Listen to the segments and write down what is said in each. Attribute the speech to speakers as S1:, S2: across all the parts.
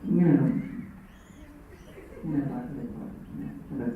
S1: ഇങ്ങനെയാണോ? ഇങ്ങനെ പാട്ട് അതെ.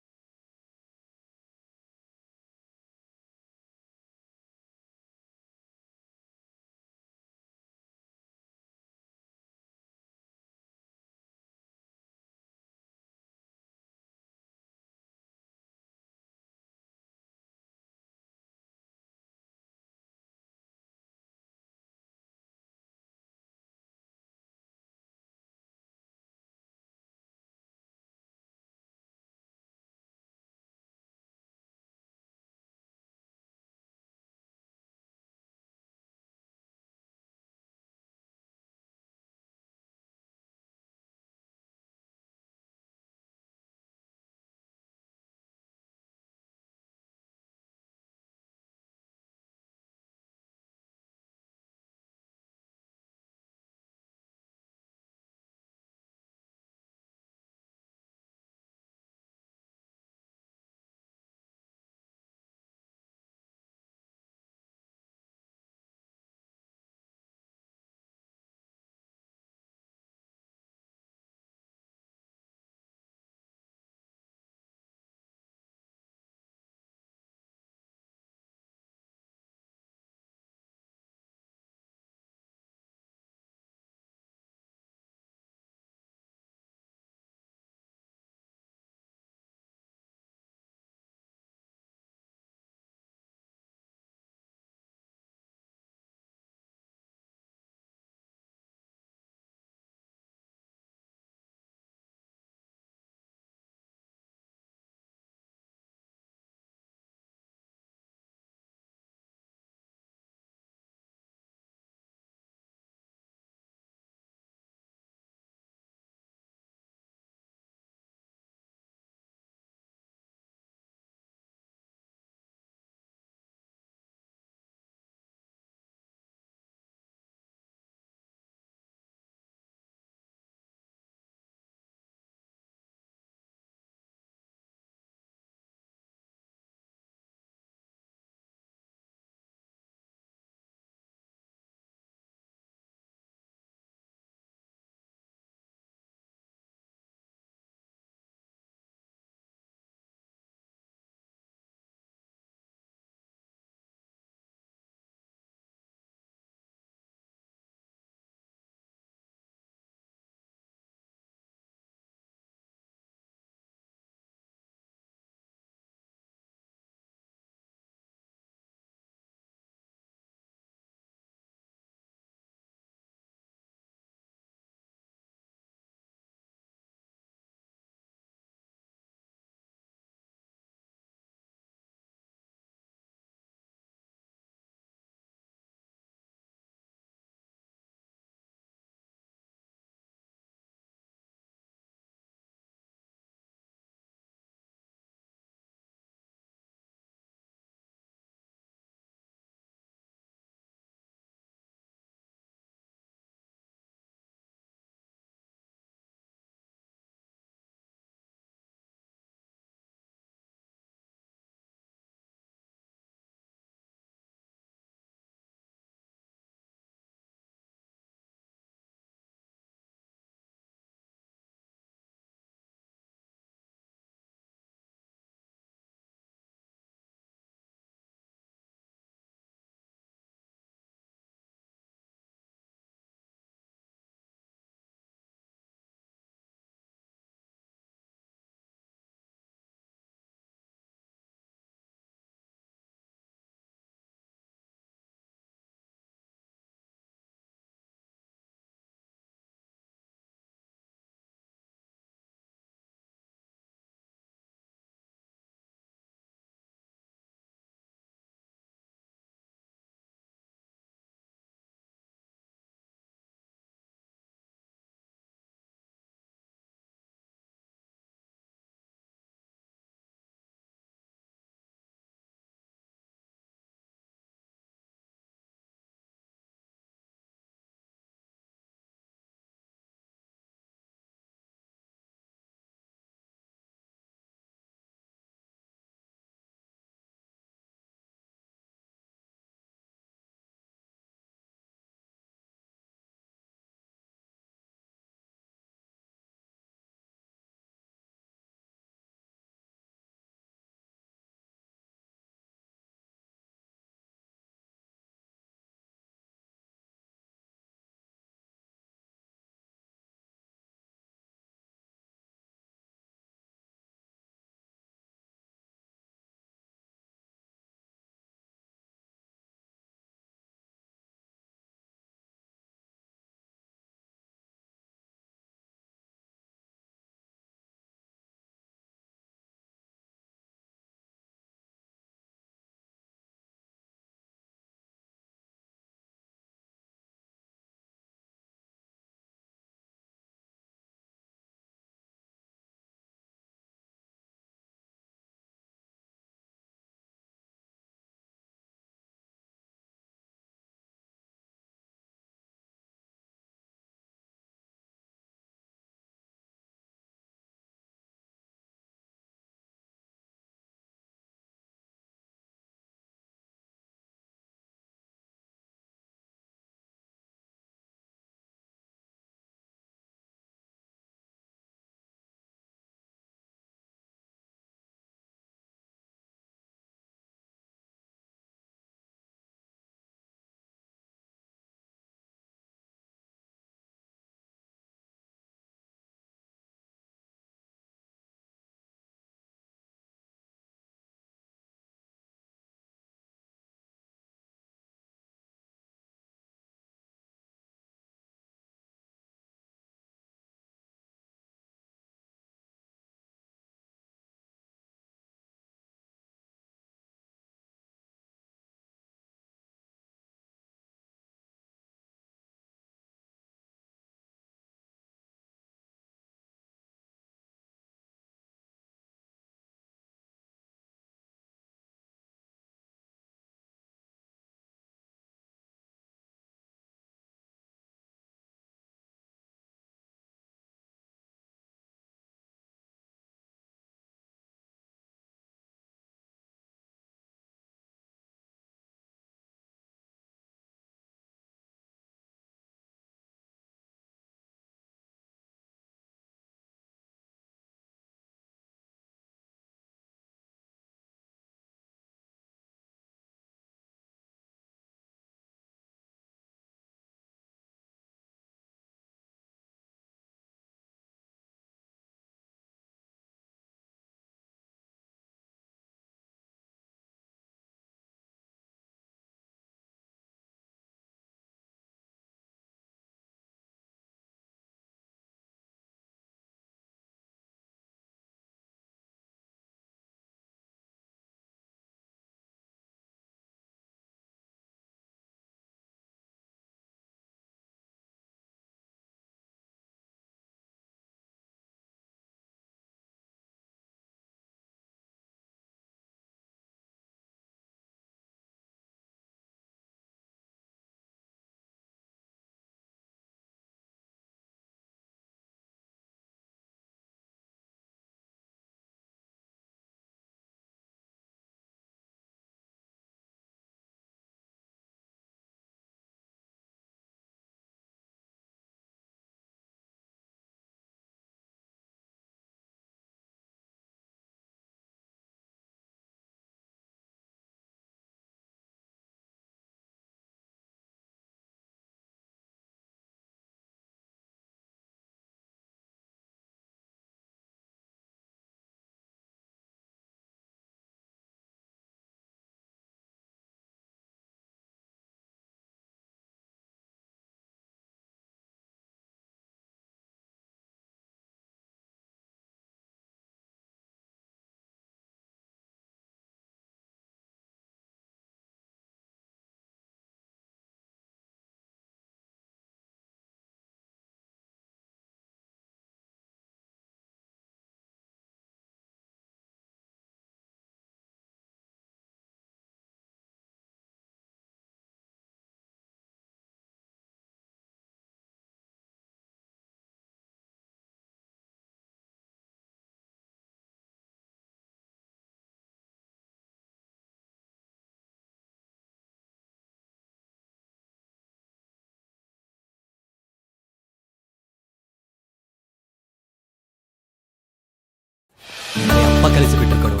S2: ಅಪ್ಪ ಕಲಿಸಿಬಿಟ್ರು ಕಣೋ.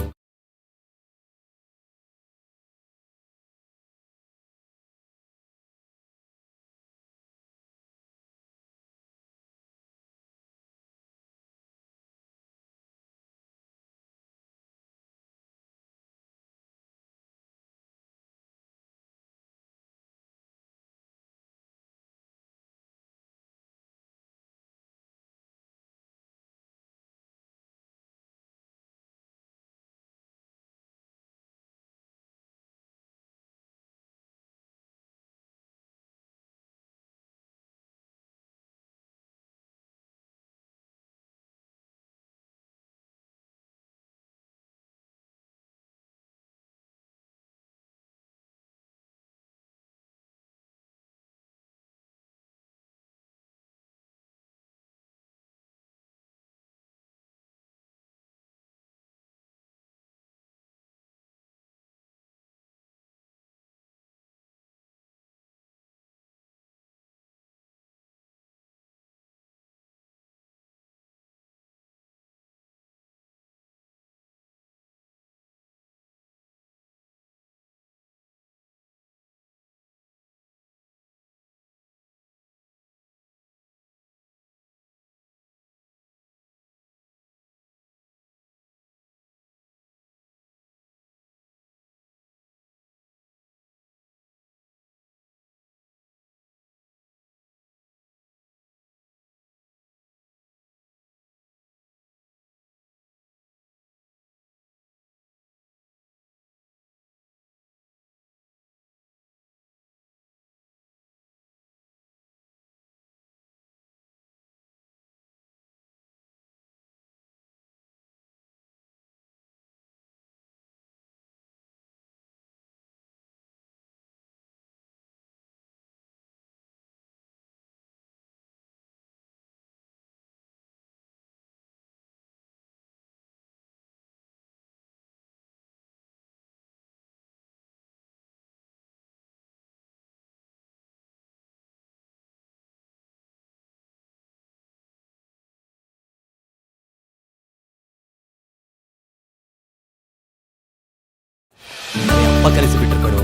S2: ಅಪ್ಪ ಕಲಿಸಿಬಿಟ್ರು ಕಣೋ.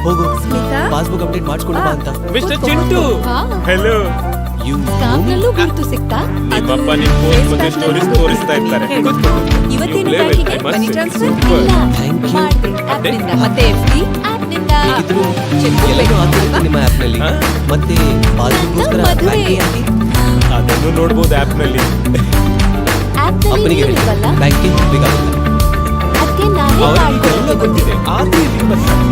S2: ಹೋಗು ಪಾಸ್ಬುಕ್ ಅಪ್ಡೇಟ್ ಮಾಡಿಸ್ಕೊಂಡು ಬಾ ಅಂತ.
S3: Mister Chintu, hello.
S4: ಸ್ಕಾಮ್ನಲ್ಲೂ ಗುರುತು ಸಿಕ್ತಾ?
S3: ನಿಮ್ಮಪ್ಪ ನಿಮ್ಮ ಫೋನ್ ಬಗ್ಗೆ ಸ್ಟೋರೀಸ್ ತೋರಿಸ್ತಾ ಇರ್ತಾರೆ.
S4: ಇವತ್ತಿನ ಬ್ಯಾಂಕಿಗೆ ಮನಿ ಟ್ರಾನ್ಸ್ಫರ್ ಇಲ್ಲ. ಮಾಡ್ದೆ ಆಪ್ನಿಂದ. ಮತ್ತೆ FD ಆಪ್ನಿಂದ.
S2: ಎಲ್ಲರೂ ಆಗ್ತಿರುತ್ತೆ ನಿಮ್ಮ ಆಪ್ನಲ್ಲಿ. ಮತ್ತೆ ಪಾಸ್ಬುಕ್ಗೋಸ್ಕರ ಬ್ಯಾಂಕಿಗೆ ಯಾಕೆ?
S3: ಅದನ್ನು ನೋಡ್ಬೋದು ಆಪ್ನಲ್ಲಿ.
S2: ಅಪ್ಪನಿಗೆ ಹೇಳಿ ಬ್ಯಾಂಕಿಗೆ ಹೋಗ್ಬೇಕಾಗಲ್ಲ.
S4: ಅದಕ್ಕೆ ನಾನೇ
S3: ಅವರಿಗೆಲ್ಲ ಗೊತ್ತಿದೆ. ಆದ್ರೆ ಇಲ್ಲಿ ಬರ್ತಾರೆ.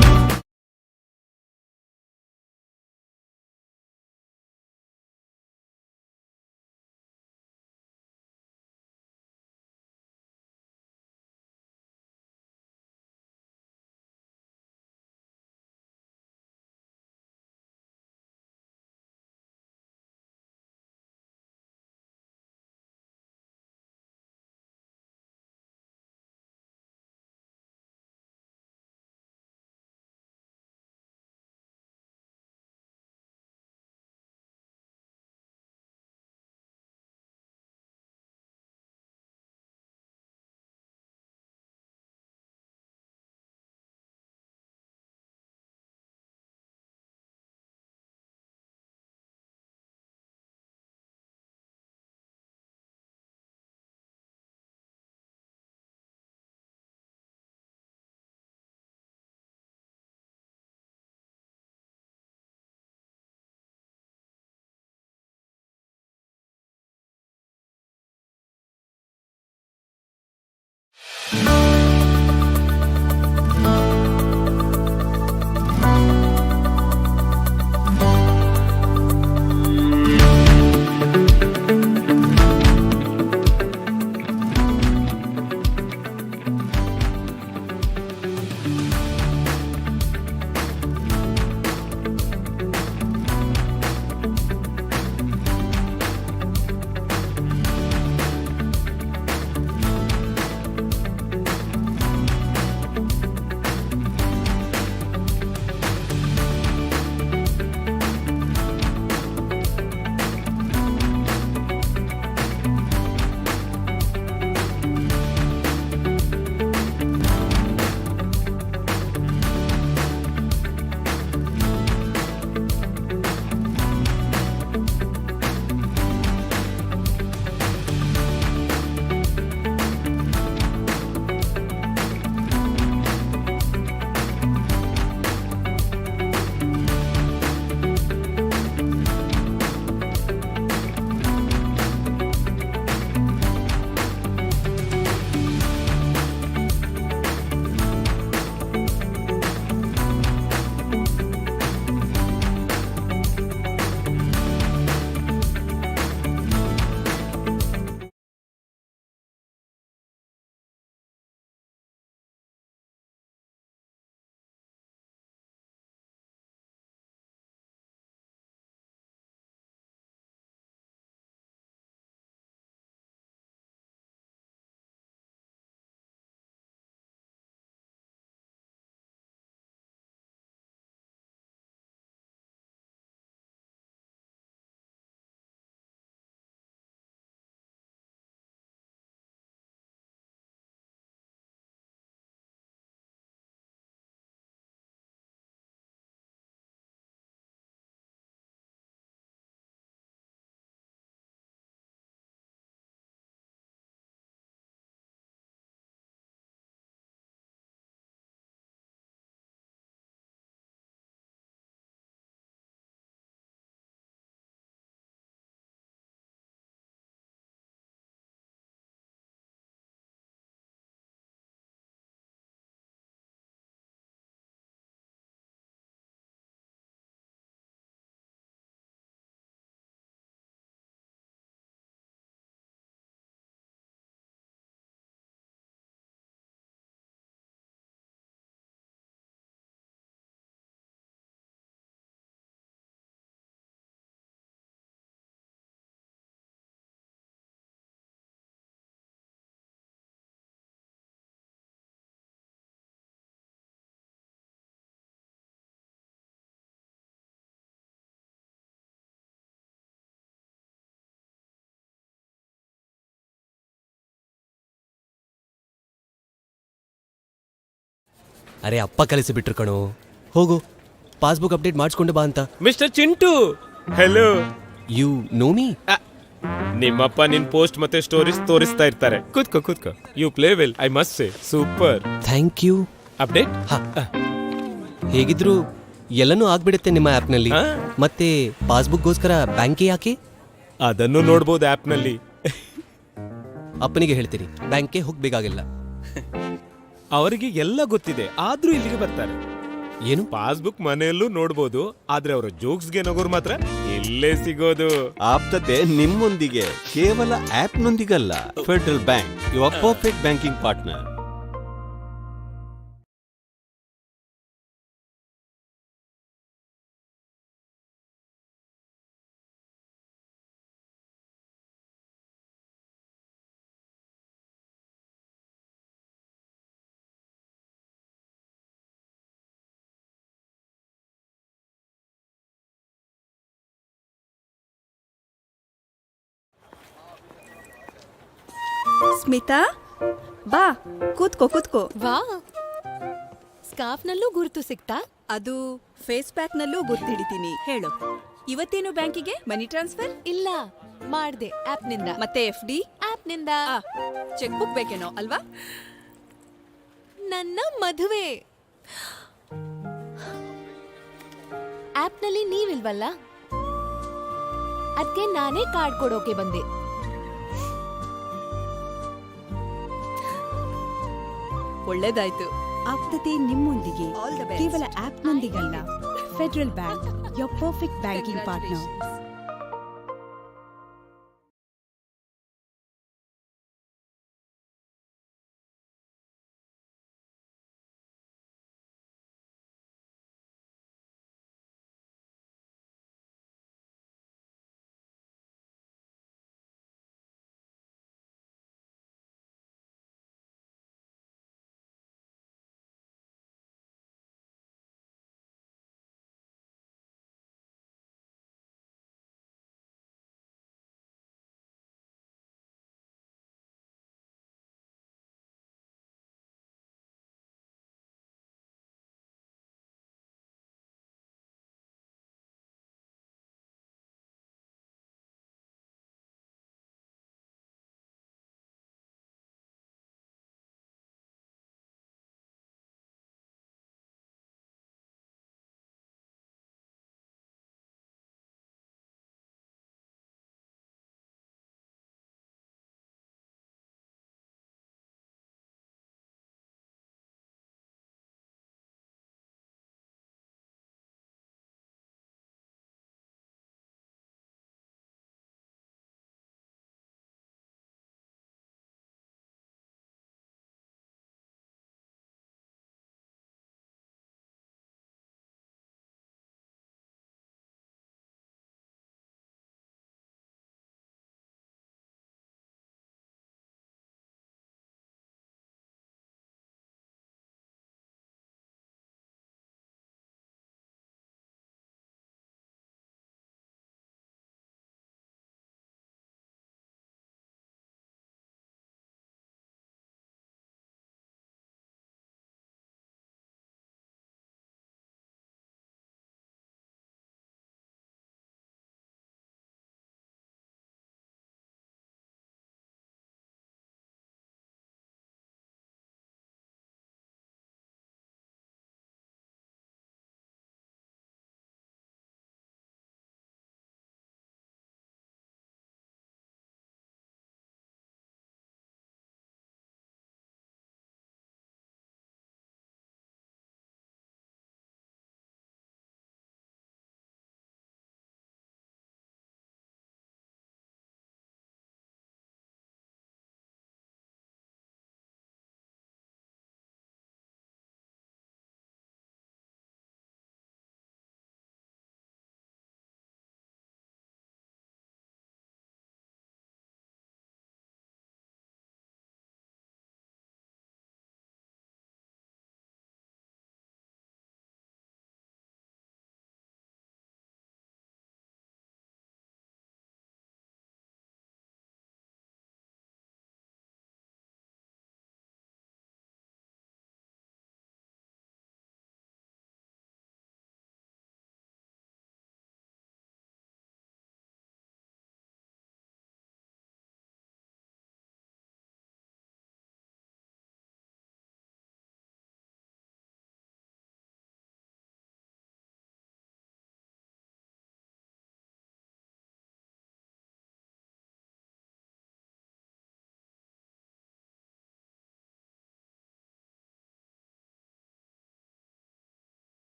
S2: ಅರೆ ಅಪ್ಪ ಕಲಿಸಿ ಕಣೋ. ಹೋಗು ಪಾಸ್ಬುಕ್ ಅಪ್ಡೇಟ್ ಮಾಡಿಸ್ಕೊಂಡು ಬಾ ಅಂತ.
S3: Mister Chintu, hello.
S2: You know me?
S3: ನಿಮ್ಮಪ್ಪ ನಿನ್ ಪೋಸ್ಟ್ ಮತ್ತೆ ಸ್ಟೋರೀಸ್ ತೋರಿಸ್ತಾ ಇರ್ತಾರೆ. ಕೂತ್ಕೋ. You play well, I must say. Super.
S2: Thank you.
S3: Update?
S2: ಹೇಗಿದ್ರು ಎಲ್ಲನೂ ಆಗ್ಬಿಡುತ್ತೆ ನಿಮ್ಮ ಆ್ಯಪ್ನಲ್ಲಿ.
S3: ಹಾ?
S2: ಮತ್ತೆ ಪಾಸ್ಬುಕ್ಗೋಸ್ಕರ ಬ್ಯಾಂಕ್ಗೆ ಯಾಕೆ?
S3: ಅದನ್ನು ನೋಡ್ಬೋದು ಆಪ್ನಲ್ಲಿ.
S2: ಅಪ್ಪನಿಗೆ ಹೇಳ್ತೀನಿ, ಬ್ಯಾಂಕ್ಗೆ ಹೋಗ್ಬೇಕಾಗಿಲ್ಲ.
S3: ಅವರಿಗೆ ಎಲ್ಲ ಗೊತ್ತಿದೆ, ಆದ್ರೂ ಇಲ್ಲಿಗೆ ಬರ್ತಾರೆ.
S2: ಏನು?
S3: ಪಾಸ್ಬುಕ್ ಮನೆಯಲ್ಲೂ ನೋಡ್ಬೋದು, ಆದ್ರೆ ಅವರ ಜೋಕ್ಸ್ಗೆ ನಗೋರು ಮಾತ್ರ ಇಲ್ಲೇ ಸಿಗೋದು.
S5: ಆಪ್ತತೆ ನಿಮ್ಮೊಂದಿಗೆ, ಕೇವಲ ಆಪ್ನೊಂದಿಗಲ್ಲ. Federal bank, your perfect banking partner.
S4: Smita, ಬಾ ಕೂತ್ಕೋ.
S6: ವಾ, ಸ್ಕಾರ್ಫ್ನಲ್ಲೂ ಗುರುತು ಸಿಕ್ತಾ?
S4: ಅದು ಫೇಸ್ ಪ್ಯಾಕ್ ನಲ್ಲೂ ಗುರ್ತಿಡಿತೀನಿ. ಹೇಳು, ಇವತ್ತೇನು ಬ್ಯಾಂಕಿಗೆ ಮನಿ ಟ್ರಾನ್ಸ್ಫರ್?
S6: ಇಲ್ಲ, ಮಾಡ್ದೆ ಆಪ್ನಿಂದ.
S4: ಮತ್ತೆ FD?
S6: ಆಪ್ನಿಂದ.
S4: ಚೆಕ್ ಬುಕ್ ಬೇಕೇನೋ ಅಲ್ವಾ?
S6: ನನ್ನ ಮದುವೆ ಆಪ್ನಲ್ಲಿ ನೀವಿಲ್ವಲ್ಲ, ಅದಕ್ಕೆ ನಾನೇ ಕಾರ್ಡ್ ಕೊಡೋಕೆ ಬಂದೆ.
S4: ಒಳ್ಳೇದಾಯ್ತು.
S7: ಆಪ್ತತೆ ನಿಮ್ಮೊಂದಿಗೆ,
S4: ಆಲ್ ದ ಬೆಸ್ಟ್.
S7: ಕೇವಲ ಆಪ್ನೊಂದಿಗಲ್ಲ. Federal bank, your perfect banking partner.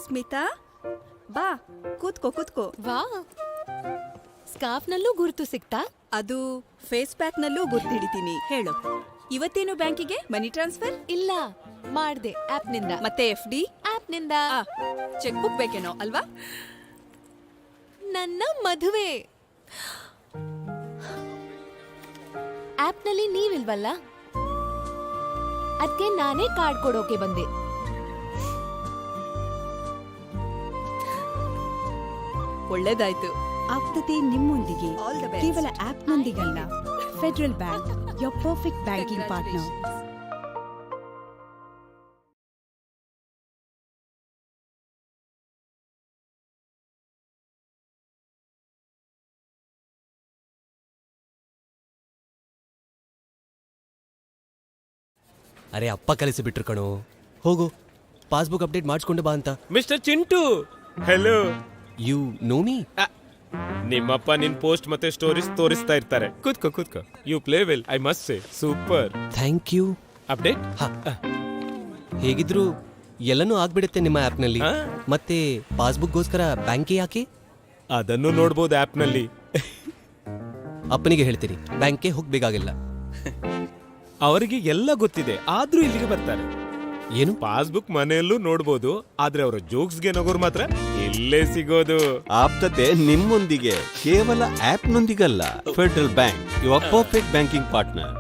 S7: Smita ಬಾ ಕೂತ್ಕೋ
S6: ವಾ ಸ್ಕಾರ್ಫ್ ನಲ್ಲೂ ಗುರುತು ಸಿಕ್ತಾ?
S7: ಅದು ಫೇಸ್ ಪ್ಯಾಕ್ ನಲ್ಲೂ ಗುರ್ತಿಡಿತೀನಿ. ಹೇಳು, ಇವತ್ತೇನು ಬ್ಯಾಂಕಿಗೆ ಮನಿ ಟ್ರಾನ್ಸ್ಫರ್?
S6: ಇಲ್ಲ, ಮಾಡ್ದೆ ಆಪ್ ನಿಂದ.
S7: ಮತ್ತೆ FD?
S6: ಆಪ್ ನಿಂದ.
S7: ಚೆಕ್ ಬುಕ್ ಬೇಕೇನೋ ಅಲ್ವಾ?
S6: ನನ್ನ ಮದುವೆ ಆಪ್ ನಲ್ಲಿ ನೀವಿಲ್ವಲ್ಲ, ಅದಕ್ಕೆ ನಾನೇ ಕಾರ್ಡ್ ಕೊಡೋಕೆ ಬಂದೆ.
S7: ಒಳ್ಳೇದಾಯ್ತು.
S8: ಆಪ್ತತೆ ನಿಮ್ಮೊಂದಿಗೆ
S7: All the best.
S8: ಕೇವಲ ಆಪ್ನೊಂದಿಗಲ್ಲ, Federal bank your perfect banking partner.
S2: ಅರೆ ಅಪ್ಪ ಕಲಿಸಿಬಿಟ್ರು ಕಣೋ. ಹೋಗು ಪಾಸ್ಬುಕ್ ಅಪ್ಡೇಟ್ ಮಾಡಿಸ್ಕೊಂಡು ಬಾ ಅಂತ.
S3: Mister Chintu, hello.
S2: You know me?
S3: ನಿಮ್ಮಪ್ಪ ನಿನ್ ಪೋಸ್ಟ್ ಮತ್ತೆ ಸ್ಟೋರೀಸ್ ತೋರಿಸ್ತಾ ಇರ್ತಾರೆ. ಕೂತ್ಕೋ. You play well, I must say. Super.
S2: Thank you.
S3: Update?
S2: ಹೇಗಿದ್ರು ಎಲ್ಲನೂ ಆಗ್ಬಿಡುತ್ತೆ ನಿಮ್ಮ ಆ್ಯಪ್ನಲ್ಲಿ.
S3: ಹಾ?
S2: ಮತ್ತೆ ಪಾಸ್ಬುಕ್ಗೋಸ್ಕರ ಬ್ಯಾಂಕ್ಗೆ ಯಾಕೆ?
S3: ಅದನ್ನು ನೋಡ್ಬೋದು ಆಪ್ನಲ್ಲಿ.
S2: ಅಪ್ಪನಿಗೆ ಹೇಳ್ತೀರಿ ಬ್ಯಾಂಕ್ಗೆ ಹೋಗ್ಬೇಕಾಗಿಲ್ಲ.
S3: ಅವರಿಗೆ ಎಲ್ಲ ಗೊತ್ತಿದೆ, ಆದ್ರೂ ಇಲ್ಲಿಗೆ ಬರ್ತಾರೆ.
S2: ಏನು?
S3: ಪಾಸ್ಬುಕ್ ಮನೆಯಲ್ಲೂ ನೋಡ್ಬೋದು, ಆದ್ರೆ ಅವರ ಜೋಕ್ಸ್ಗೆ ನಗೋರು ಮಾತ್ರ ಇಲ್ಲೇ ಸಿಗೋದು.
S5: ಆಪ್ತತೆ ನಿಮ್ಮೊಂದಿಗೆ ಕೇವಲ ಆಪ್ನೊಂದಿಗಲ್ಲ, Federal bank your perfect banking partner.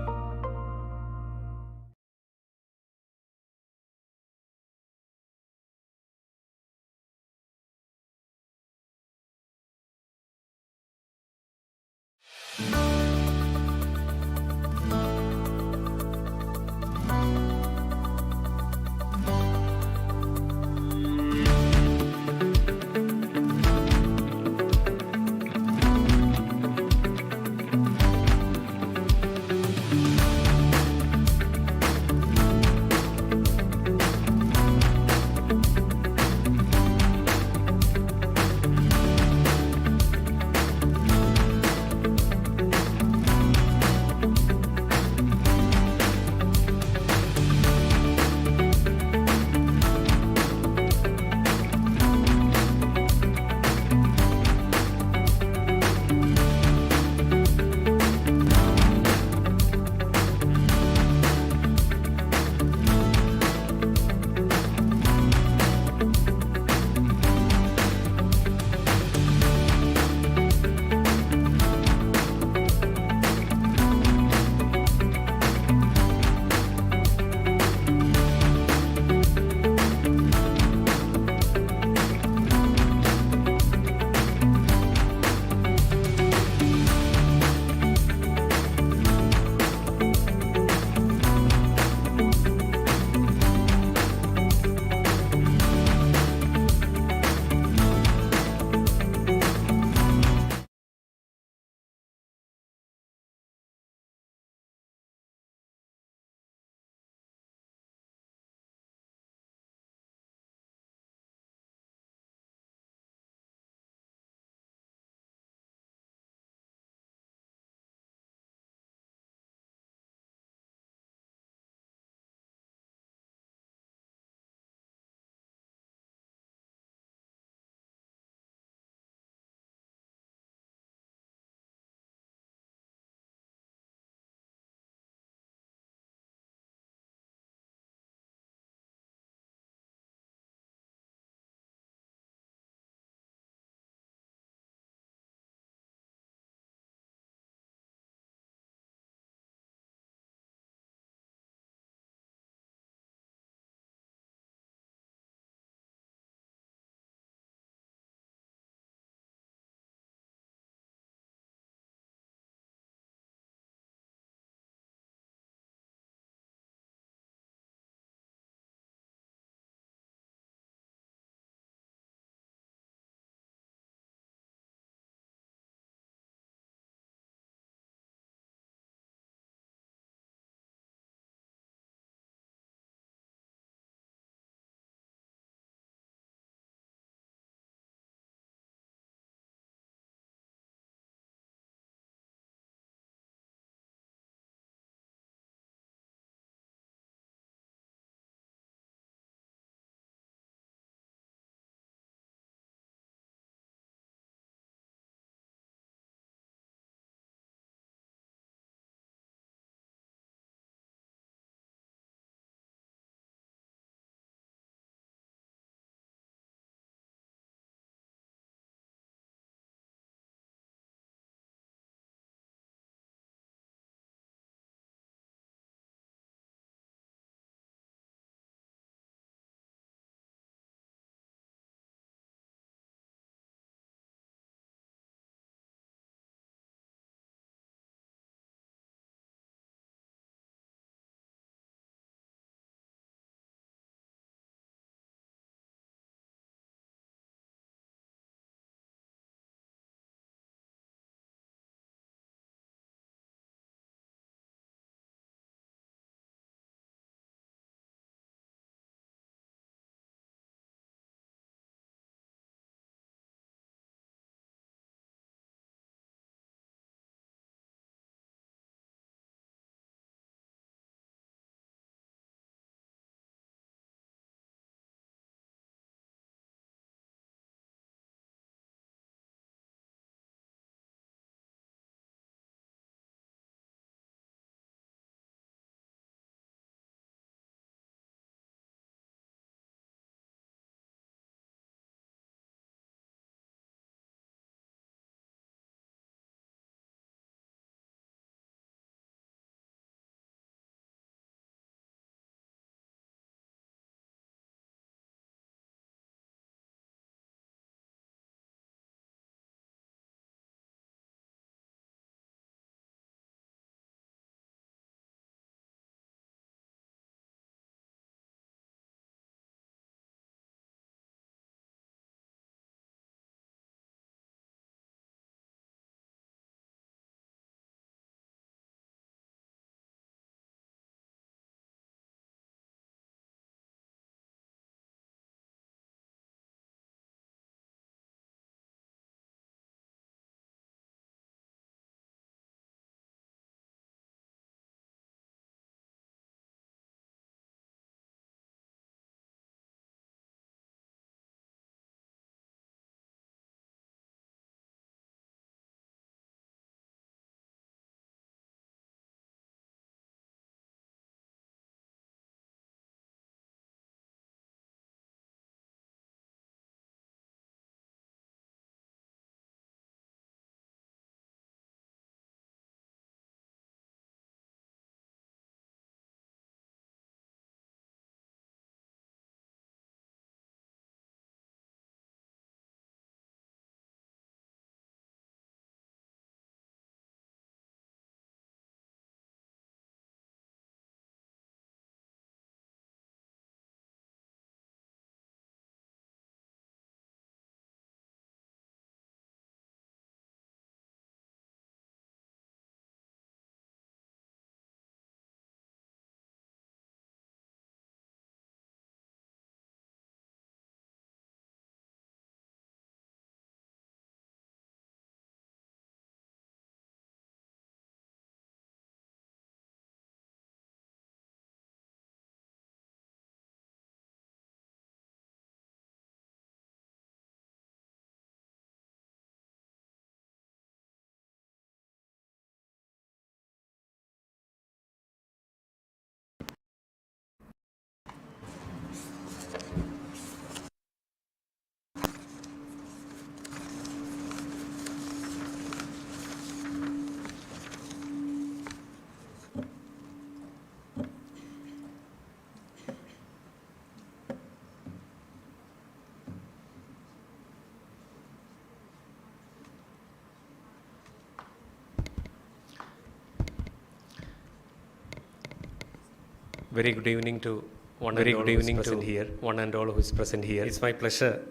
S9: Very good evening to one and all who is present here. One and all who is present here. It's my pleasure.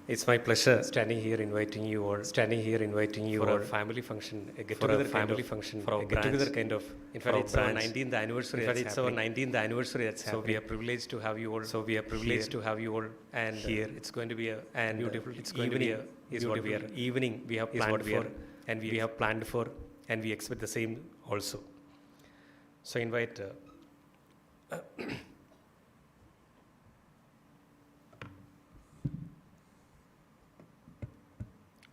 S9: It's my pleasure standing here inviting you all for a family function, a get together family function, for a get together kind of. In fact, it's our 19th anniversary. In fact, it's our 19th anniversary. That's so we are privileged to have you all. And here it's going to be a beautiful. It's going to be a is what we are evening. We have planned for, and we have planned for, and we expect the same also. So invite.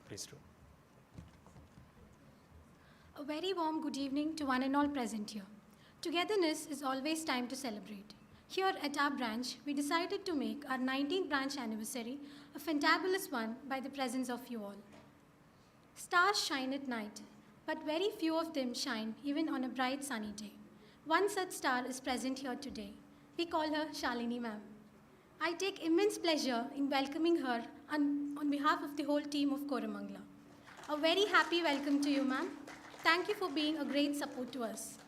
S9: Please do.
S10: A very warm good evening to one and all present here. Togetherness is always time to celebrate. Here at our branch, we decided to make our 19th branch anniversary a fantabulous one by the presence of you all. Stars shine at night, but very few of them shine even on a bright sunny day. One such star is present here today. We call her Shalini ma'am. I take immense pleasure in welcoming her on behalf of the whole team of Koramangala. A very happy welcome to you, ma'am. Thank you for being a great support to us.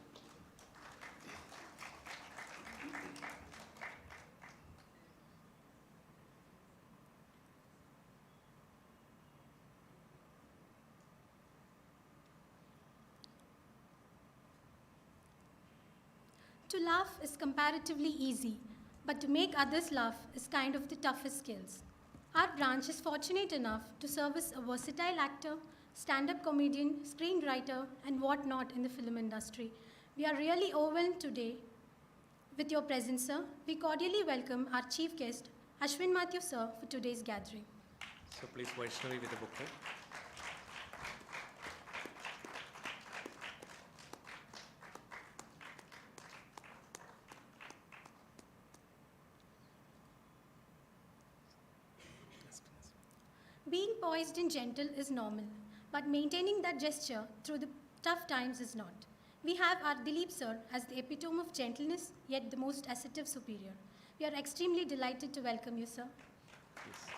S10: To laugh is comparatively easy, but to make others laugh is kind of the toughest skills. Our branch is fortunate enough to service a versatile actor, stand-up comedian, screenwriter, and whatnot in the film industry. We are really overwhelmed today with your presence, sir. We cordially welcome our chief guest, Ashwin Matthew, sir, for today's gathering.
S9: So please, Vaishnavi with the booklet.
S10: Being poised and gentle is normal, but maintaining that gesture through the tough times is not. We have our Dilip sir as the epitome of gentleness, yet the most assertive superior. We are extremely delighted to welcome you, sir.
S9: Yes.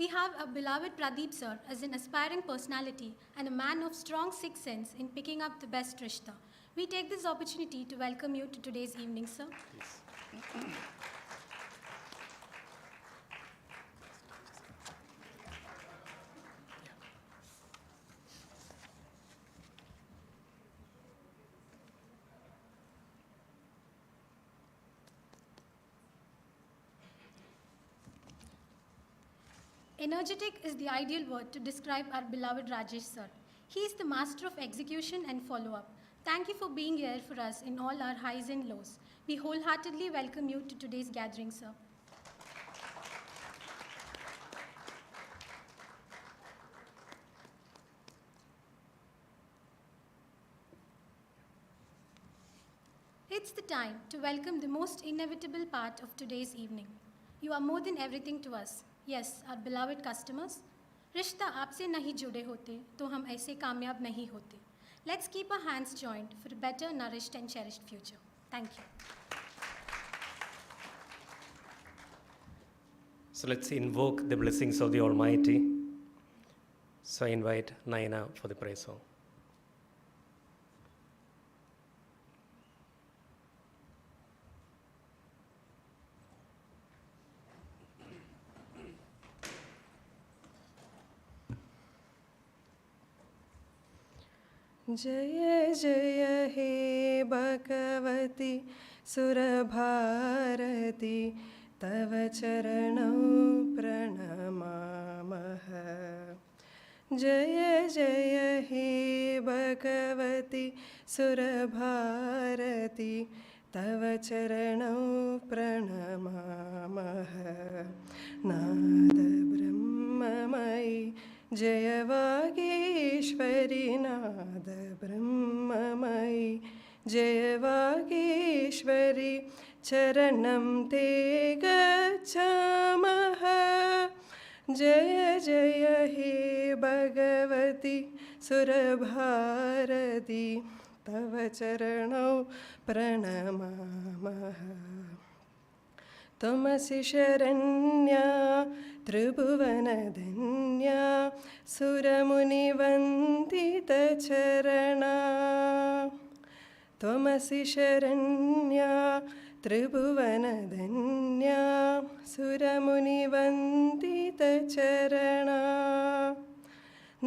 S10: We have our beloved Pradeep sir as an aspiring personality and a man of strong sixth sense in picking up the best rishta. We take this opportunity to welcome you to today's evening, sir.
S9: Please.
S10: Energetic is the ideal word to describe our beloved Rajesh sir. He is the master of execution and follow-up. Thank you for being here for us in all our highs and lows. We wholeheartedly welcome you to today's gathering, sir. It's the time to welcome the most inevitable part of today's evening. You are more than everything to us. Yes, our beloved customers. रिश्ता आपसे नहीं जुड़े होते तो हम ऐसे कामयाब नहीं होते. Let's keep our hands joined for a better, nourished and cherished future. Thank you.
S9: So let's invoke the blessings of the Almighty. So I invite Naina for the praise song.
S11: जय जय हे भगवती सुरभारती तव चरणौ प्रणमामः जय जय हे भगवती सुरभारती तव चरणौ प्रणमामः नाद ब्रह्ममयी जय वागीश्वरी नाद ब्रह्ममयी जय वागीश्वरी चरणं ते गच्छामः जय जय हे भगवती सुरभारती तव चरणौ प्रणमामः त्वमसि शरण्या त्रिभुवनधन्या सुरमुनिवन्दितचरणा त्वमसि शरण्या त्रिभुवनधन्या सुरमुनिवन्दितचरणा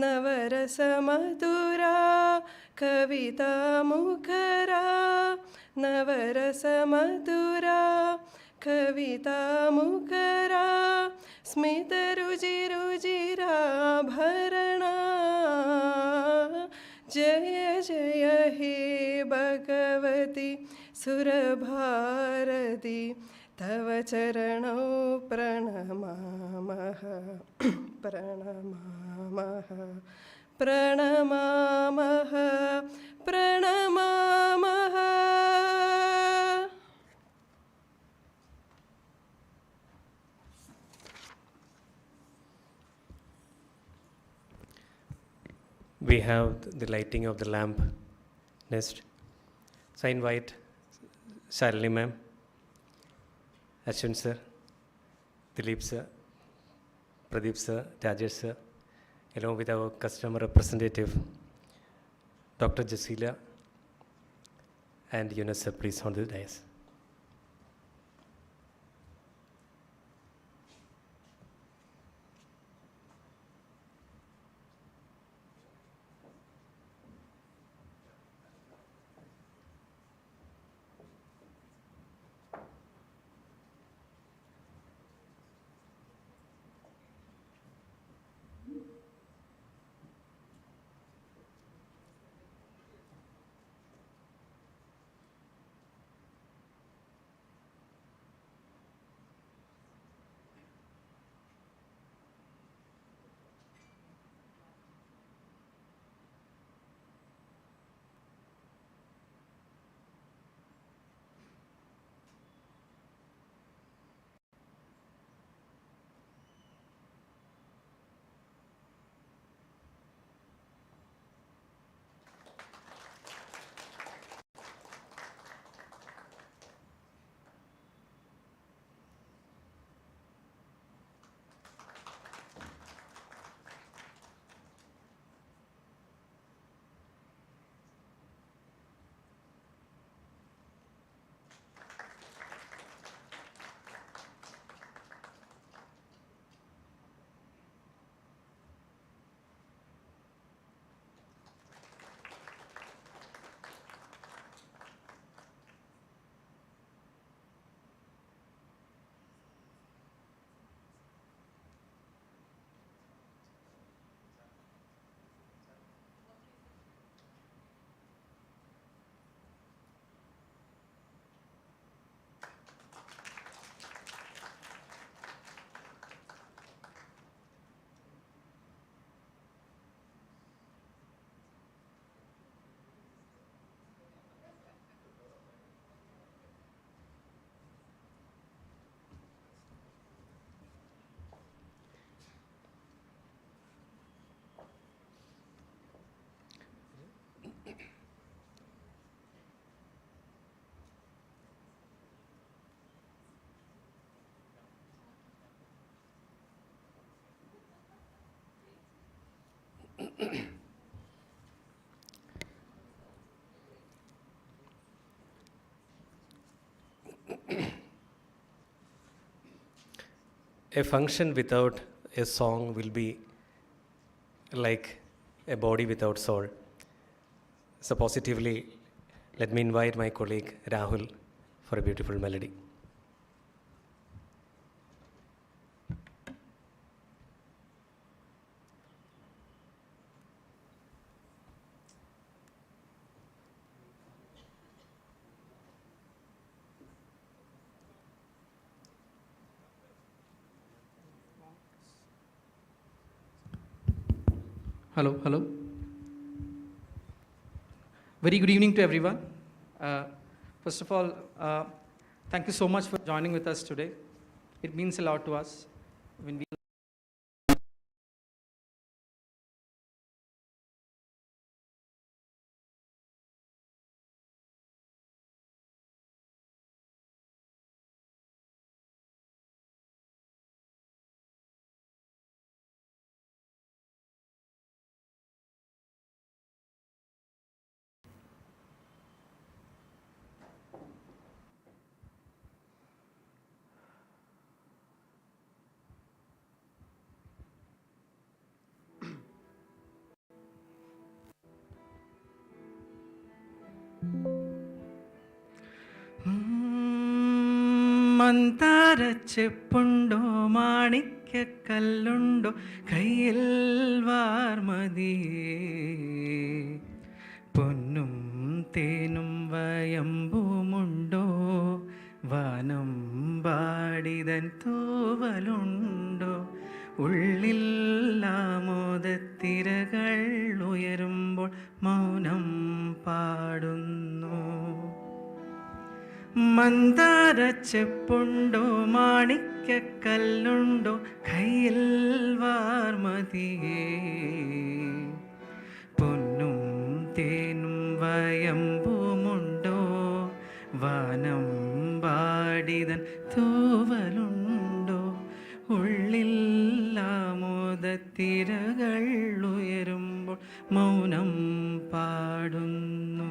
S11: नवरसमधुरा कविता मुखरा नवरसमधुरा कविता मुखरा स्मितरुचिरुचिराभरणा जय जय हे भगवती सुरभारती तव चरणौ प्रणमामः प्रणमामः प्रणमामः प्रणमामः
S9: We have the lighting of the lamp next. So I invite Shalini ma'am, Ashwin sir, Dilip sir, Pradeep sir, Rajesh sir, along with our customer representative, Dr. Jasila and Yunus sir, please on the dais. A function without a song will be like a body without soul. So positively, let me invite my colleague Rahul for a beautiful melody.
S1: Hello, hello. Very good evening to everyone. First of all, thank you so much for joining with us today. It means a lot to us when we മന്ദാരച്ചെപ്പുണ്ടോ മാണിക്യക്കല്ലുണ്ടോ കയ്യിൽ വാർമതിയേ പൊന്നും തേനും വയമ്പുമുണ്ടോ വാനം പാടിതൻ തൂവലുണ്ടോ ഉള്ളിൽ ആമോദത്തിരകൾ ഉയരുമ്പോൾ മൗനം പാടുന്നു മന്ദാരച്ചെപ്പുണ്ടോ മാണിക്യക്കല്ലുണ്ടോ കയ്യിൽ വാർമതിയേ പൊന്നും തേനും വയമ്പുമുണ്ടോ വാനം പാടിതൻ തൂവലുണ്ടോ ഉള്ളിൽ ആമോദത്തിരകൾ ഉയരുമ്പോൾ മൗനം പാടുന്നു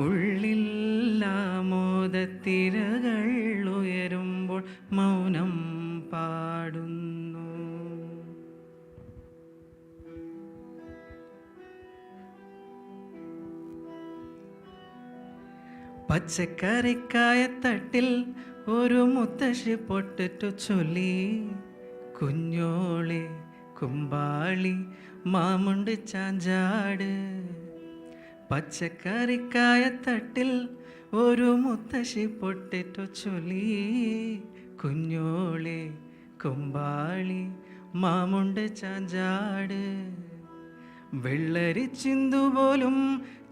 S1: ഉള്ളിൽ ആമോദത്തിരകൾ ഉയരുമ്പോൾ മൗനം പാടുന്നു പച്ചക്കറിക്കായത്തട്ടിൽ ഒരു മുത്തശ്ശി പൊട്ടിട്ടു ചൊല്ലി കുഞ്ഞോളെ കുമ്പാളി മാമുണ്ട് ചാഞ്ചാട് പച്ചക്കറിക്കായത്തട്ടിൽ ഒരു മുത്തശ്ശി പൊട്ടിട്ടു ചൊല്ലി കുഞ്ഞോളെ കുമ്പാളി മാമുണ്ട് ചാഞ്ചാട് വെള്ളരി ചിന്തുപോലും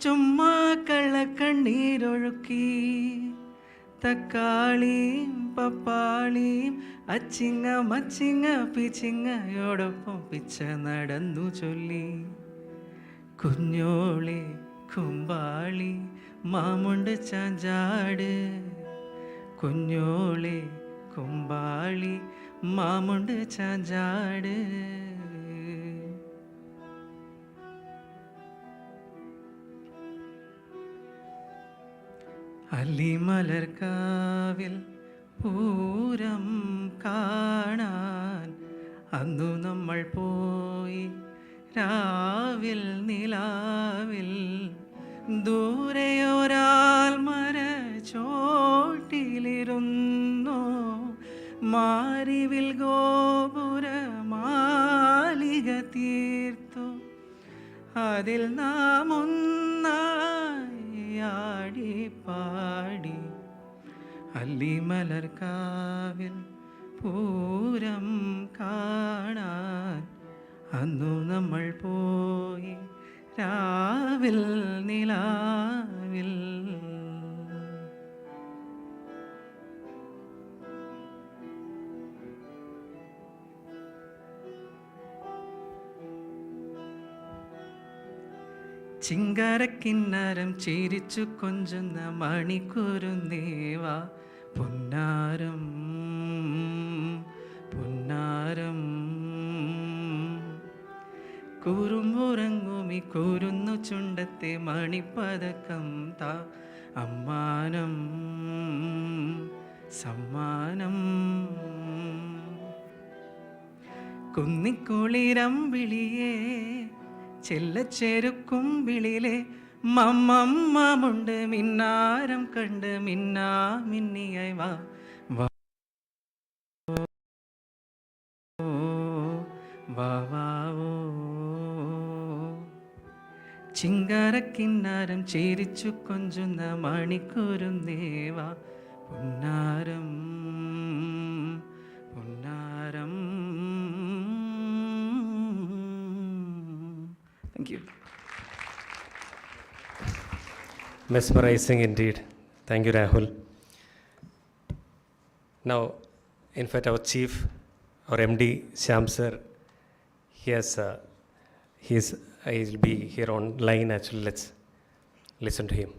S1: ചുമ്മാ കള്ളക്കണ്ണീരൊഴുക്കി തക്കാളിയും പപ്പാളിയും അച്ചിങ്ങ മച്ചിങ്ങ പിച്ചിങ്ങയോടൊപ്പം പിച്ച നടന്നു ചൊല്ലി കുഞ്ഞോളെ കുമ്പാളി മാമുണ്ട് ചാഞ്ചാട് കുഞ്ഞോളെ കുമ്പാളി മാമുണ്ട് ചാഞ്ചാട് അല്ലിമലർക്കാവിൽ പൂരം കാണാൻ അന്നു നമ്മൾ പോയി രാവിൽ നിലാവിൽ ദൂരെയൊരാൾ മരച്ചോട്ടിലിരുന്നു മാരിവിൽ ഗോപുര മാലിക തീർത്തു അതിൽ നാം ഒന്നായി ആടി പാടി അല്ലിമലർക്കാവിൽ പൂരം കാണാൻ അന്നു നമ്മൾ പോയി രാവിൽ നിലാവിൽ ചിങ്കാരക്കിന്നാരം ചിരിച്ചു കൊഞ്ചുന്ന മണിക്കൂരുന്നേവ പുന്നാരം പുന്നാരം കൂറുമുറങ്ങുമി കൂരുന്നു ചുണ്ടത്തെ മണിപ്പതക്കം താ അമ്മാനം സമ്മാനം കുന്നിക്കുളിരമ്പിളിയേ ചെല്ലച്ചെരുക്കുമ്പിളിലെ മമ്മമ്മമുണ്ട് മിന്നാരം കണ്ട് മിന്നാ മിന്നിയായി വാ വാ വാ വാവോ ചിങ്കാരക്കിന്നാരം ചിരിച്ചു കൊഞ്ചുന്ന മണിക്കൂരുന്നേവ പുന്നാരം പുന്നാരം. Thank you.
S9: Mesmerizing indeed. Thank you, Rahul. Now, in fact, our chief, our MD, Shyam sir, he'll be here online actually. Let's listen to him.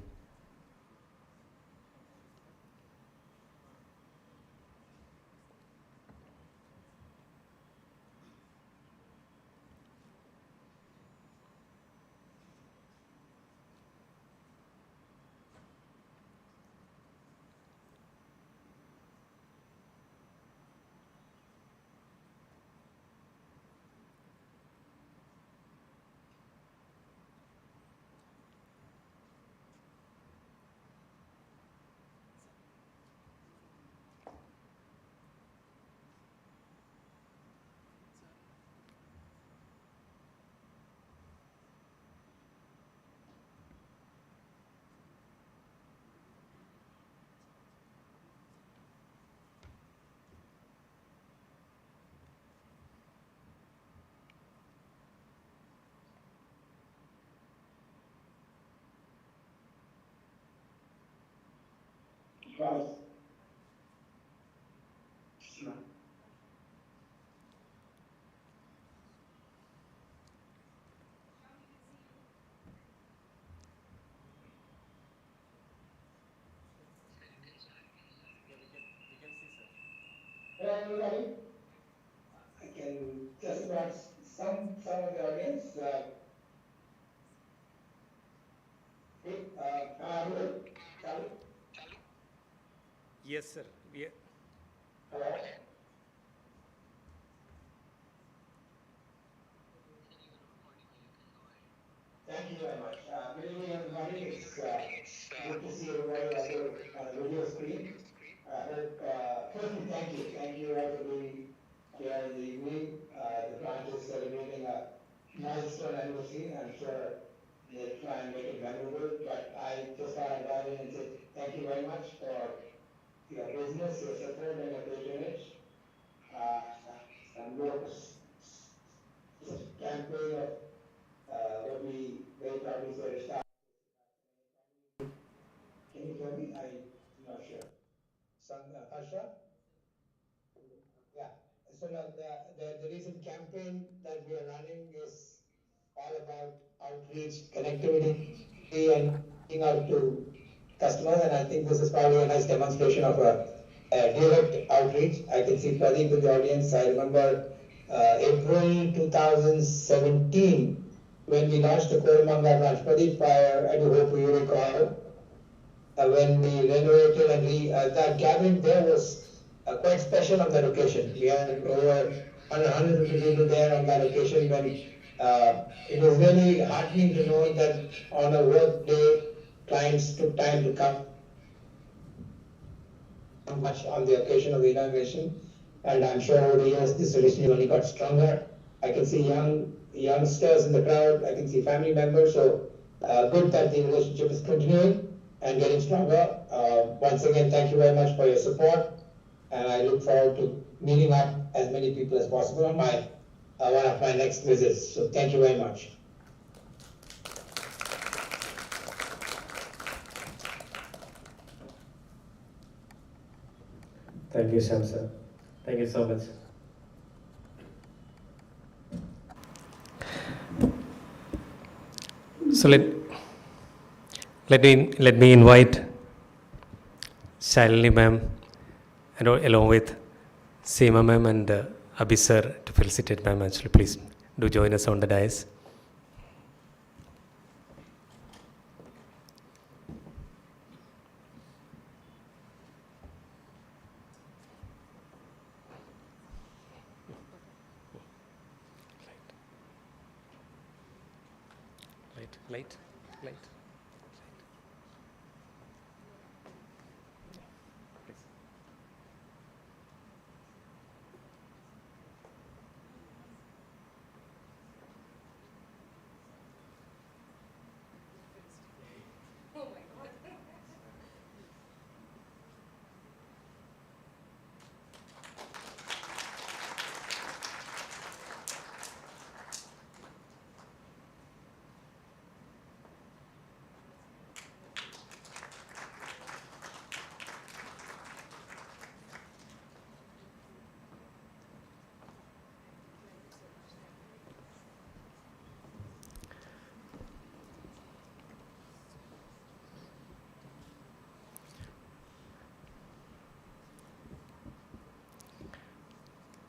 S12: Hello, everybody. I can just about some of the audience. Charlie?
S9: Yes, sir. Yeah.
S12: Hello? Thank you very much. Good evening, everybody. It's good to see everybody on the video screen. I hope, firstly, thank you. Thank you all for being here in the evening. The branch is celebrating a milestone anniversary. I'm sure they'll try and make it memorable, but I just thought I'd dive in and say thank you very much for your business, your support, and your patronage. And work campaign of what we very proudly say to start. Can you hear me? I'm not sure. Harsha? Yeah. So now the recent campaign that we are running is all about outreach, connectivity, and reaching out to customers. And I think this is probably a nice demonstration of a direct outreach. I can see Pradeep in the audience. I remember April 2017 when we launched the Koramangala branch. Pradeep, I do hope you recall. When we renovated and that gathering there was quite special on that occasion. We had over 150 people there on that occasion when it was really heartening to know that on a work day, clients took time to come much on the occasion of the inauguration. And I'm sure over the years this relationship only got stronger. I can see youngsters in the crowd. I can see family members. So good that the relationship is continuing and getting stronger. Once again, thank you very much for your support, and I look forward to meeting up as many people as possible on my one of my next visits. So thank you very much.
S9: Thank you, Sam, sir. Thank you so much. So let me invite Shalini ma'am, and along with Seema ma'am and Abhi sir to felicitate ma'am. Actually, please do join us on the dais. Light.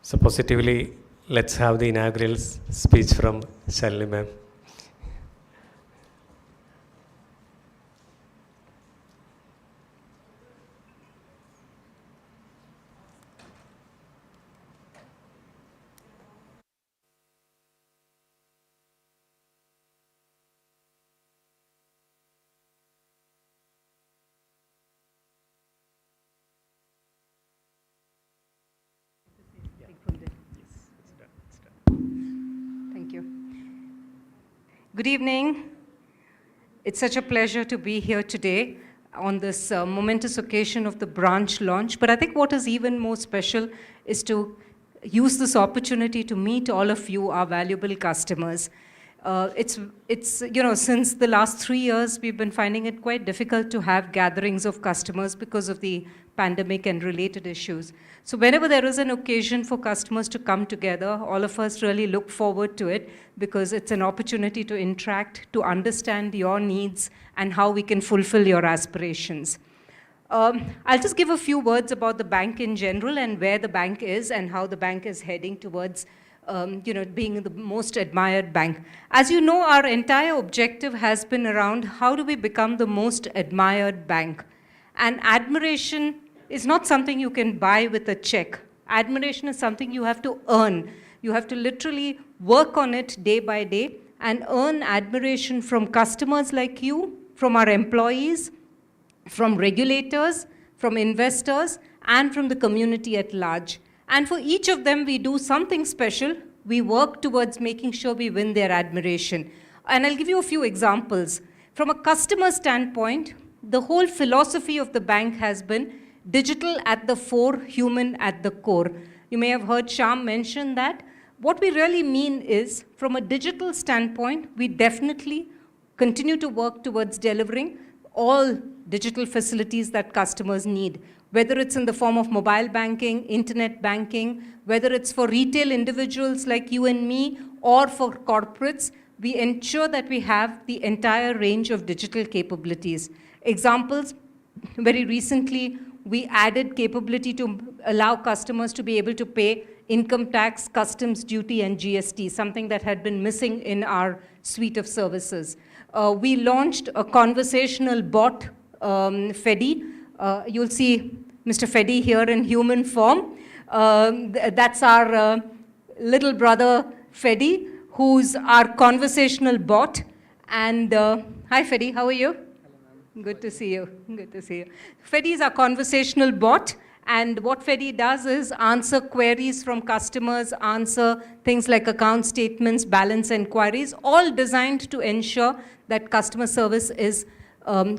S9: So positively, let's have the inaugural speech from Shalini ma'am.
S13: Thank you. Good evening. It's such a pleasure to be here today on this momentous occasion of the branch launch. But I think what is even more special is to use this opportunity to meet all of you, our valuable customers. Since the last 3 years, we've been finding it quite difficult to have gatherings of customers because of the pandemic and related issues. So whenever there is an occasion for customers to come together, all of us really look forward to it because it's an opportunity to interact, to understand your needs and how we can fulfill your aspirations. I'll just give a few words about the bank in general and where the bank is and how the bank is heading towards being the most admired bank. As you know, our entire objective has been around how do we become the most admired bank. And admiration is not something you can buy with a check. Admiration is something you have to earn. You have to literally work on it day by day and earn admiration from customers like you, from our employees, from regulators, from investors, and from the community at large. And for each of them, we do something special. We work towards making sure we win their admiration. And I'll give you a few examples. From a customer standpoint, the whole philosophy of the bank has been digital at the fore, human at the core. You may have heard Shyam mention that. What we really mean is, from a digital standpoint, we definitely continue to work towards delivering all digital facilities that customers need, whether it's in the form of mobile banking, internet banking, whether it's for retail individuals like you and me, or for corporates, we ensure that we have the entire range of digital capabilities. Examples, very recently, we added capability to allow customers to be able to pay income tax, customs duty, and GST, something that had been missing in our suite of services. We launched a conversational bot, Fedi. You'll see Mr. Fedi here in human form. That's our little brother, Fedi, who's our conversational bot. And hi, Fedi, how are you? Good to see you. Good to see you. Fedi is our conversational bot. And what Fedi does is answer queries from customers, answer things like account statements, balance inquiries, all designed to ensure that customer service is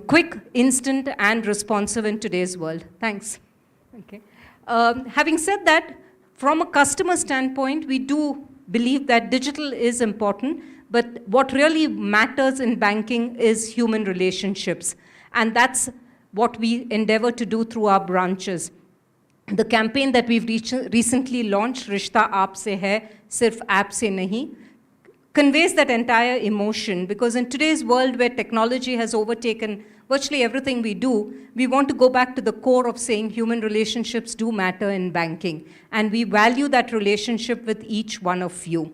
S13: quick, instant, and responsive in today's world. Thanks. Okay. Having said that, from a customer standpoint, we do believe that digital is important, but what really matters in banking is human relationships. And that's what we endeavor to do through our branches. The campaign that we've recently launched, Rishta Aap Se Hai, Sirf App Se Nahi, conveys that entire emotion, because in today's world where technology has overtaken virtually everything we do, we want to go back to the core of saying human relationships do matter in banking. And we value that relationship with each one of you.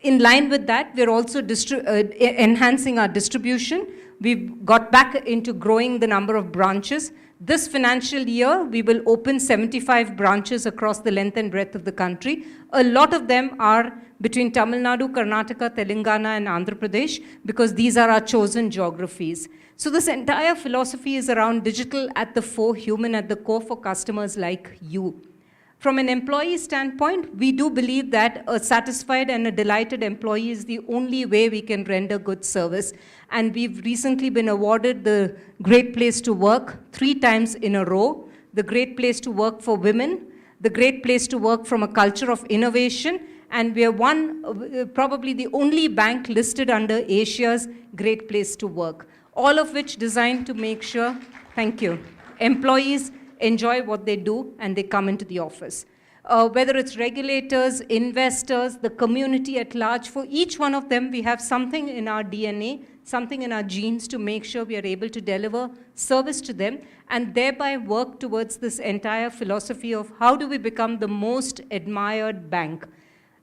S13: In line with that, we're also enhancing our distribution. We've got back into growing the number of branches. This financial year, we will open 75 branches across the length and breadth of the country. A lot of them are between Tamil Nadu, Karnataka, Telangana, and Andhra Pradesh, because these are our chosen geographies. So this entire philosophy is around digital at the fore, human at the core for customers like you. From an employee standpoint, we do believe that a satisfied and a delighted employee is the only way we can render good service. And we've recently been awarded the Great Place to Work 3 times in a row, the Great Place to Work for Women, the Great Place to Work from a culture of innovation, and we are probably the only bank listed under Asia's Great Place to Work, all of which designed to make sure, thank you, employees enjoy what they do and they come into the office. Whether it's regulators, investors, the community at large, for each one of them, we have something in our DNA, something in our genes to make sure we are able to deliver service to them and thereby work towards this entire philosophy of how do we become the most admired bank.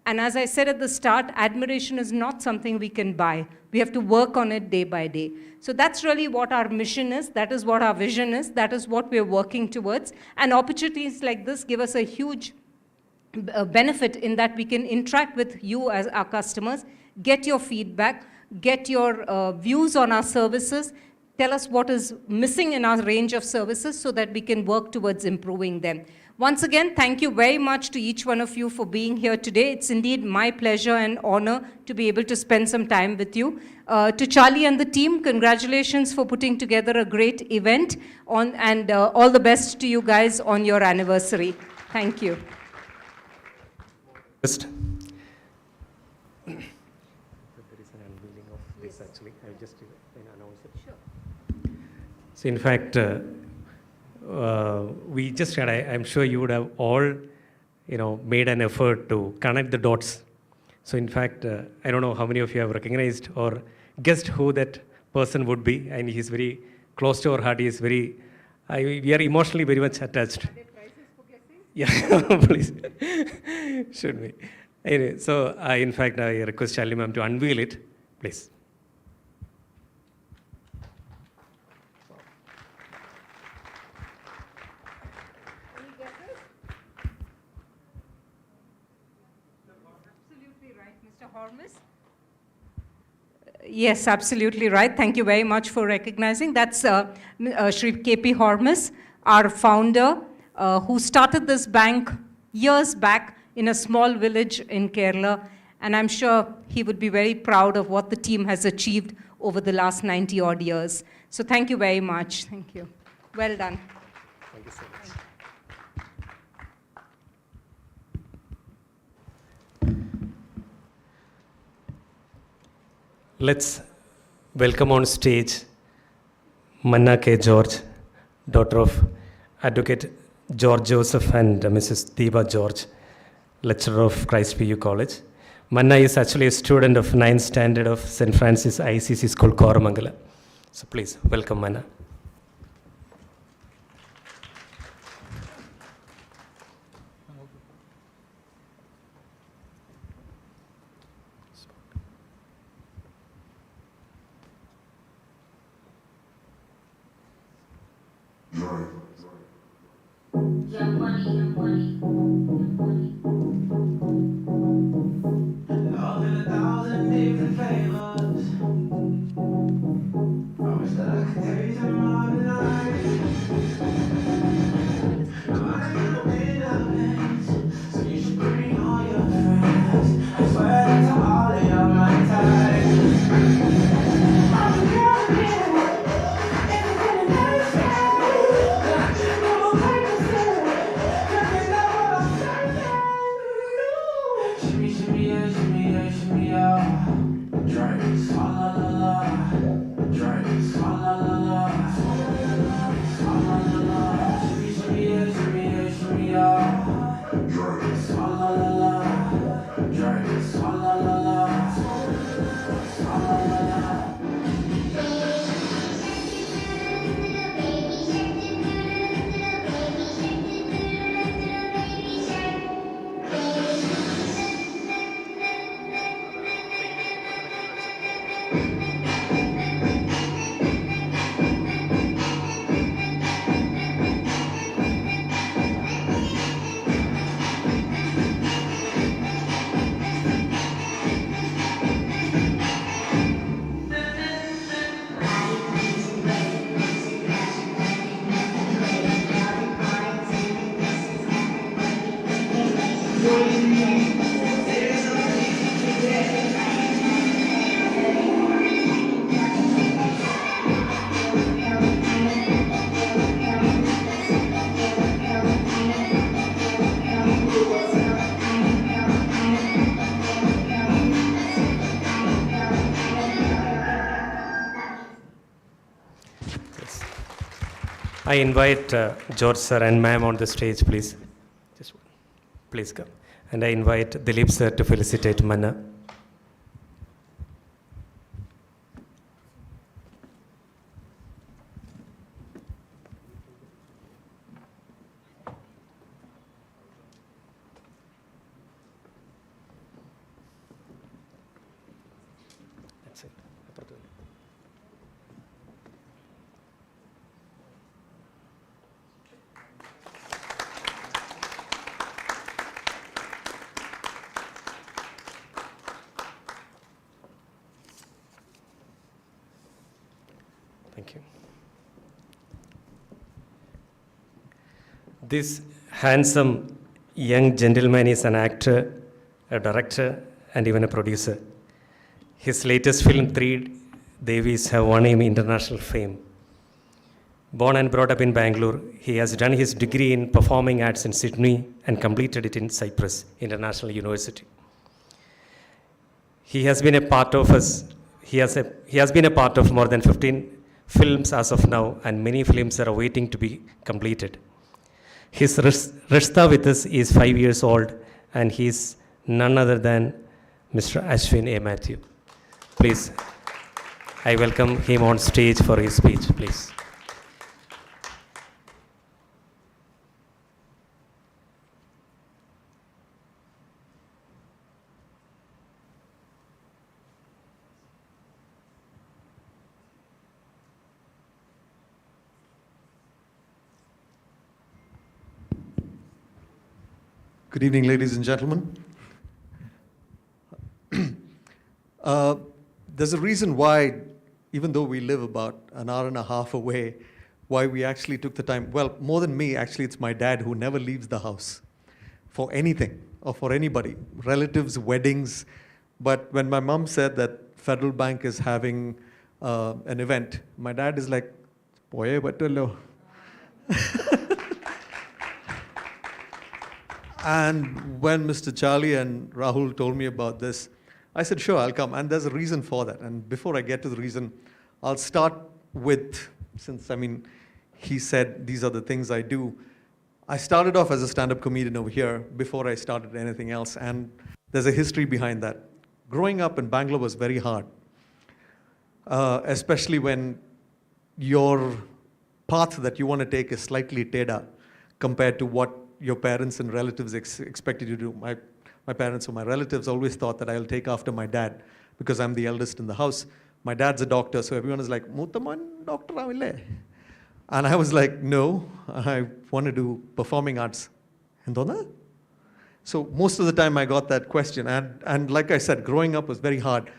S13: And as I said at the start, admiration is not something we can buy. We have to work on it day by day. So that's really what our mission is. That is what our vision is. That is what we're working towards. And opportunities like this give us a huge benefit in that we can interact with you as our customers, get your feedback, get your views on our services, tell us what is missing in our range of services so that we can work towards improving them. Once again, thank you very much to each one of you for being here today. It's indeed my pleasure and honor to be able to spend some time with you. To Charlie and the team, congratulations for putting together a great event and all the best to you guys on your anniversary. Thank you.
S9: So in fact, we just had, I'm sure you would have all, made an effort to connect the dots. So in fact, I don't know how many of you have recognized or guessed who that person would be, and he's very close to our heart. He is very, we are emotionally very much attached. Are there prizes for guessing? Yeah, please. Should we? Anyway, so in fact, I request Shalini ma'am to unveil it, please.
S13: Yes, absolutely right. Thank you very much for recognizing. That's Shri K.P. Hormus, our founder, who started this bank years back in a small village in Kerala. And I'm sure he would be very proud of what the team has achieved over the last 90 odd years. So thank you very much. Thank you. Well done.
S9: Thank you so much. Let's welcome on stage Manna K. George, daughter of Advocate George Joseph and Mrs. Deepa George, lecturer of Christ PU College. Manna is actually a student of 9th standard of St. Francis ICC School, Koramangala. So please welcome Manna. I invite George sir and ma'am on the stage, please. Just please come. And I invite Dilip sir to felicitate Manna. That's it. Thank you. This handsome young gentleman is an actor, a director, and even a producer. His latest film, Three Devis, have won him international fame. Born and brought up in Bangalore, he has done his degree in performing arts in Sydney and completed it in Cyprus International University. He has been a part of us. He has been a part of more than films as of now, and many films are waiting to be completed. His Rishta with us is 5 years old, and he is none other than Mr. Ashwin A. Matthew. Please, I welcome him on stage for his speech, please.
S14: Good evening, ladies and gentlemen. There's a reason why, even though we live about an hour and a half away, why we actually took the time. Well, more than me, actually, it's my dad who never leaves the house for anything or for anybody, relatives, weddings. But when my mom said that Federal Bank is having an event, my dad is like, "Poye batalo." And when Mr. Charlie and Rahul told me about this, I said, sure, I'll come. And there's a reason for that. And before I get to the reason, I'll start with, since, he said these are the things I do. I started off as a stand-up comedian over here before I started anything else. And there's a history behind that. Growing up in Bangalore was very hard, especially when your path that you want to take is slightly teda compared to what your parents and relatives expected you to do. My parents or my relatives always thought that I'll take after my dad because I'm the eldest in the house. My dad's a doctor, so everyone is like, "Mutaman doctor aville." And I was like, no, I want to do performing arts. Endona? So most of the time I got that question. And like I said, growing up was very hard.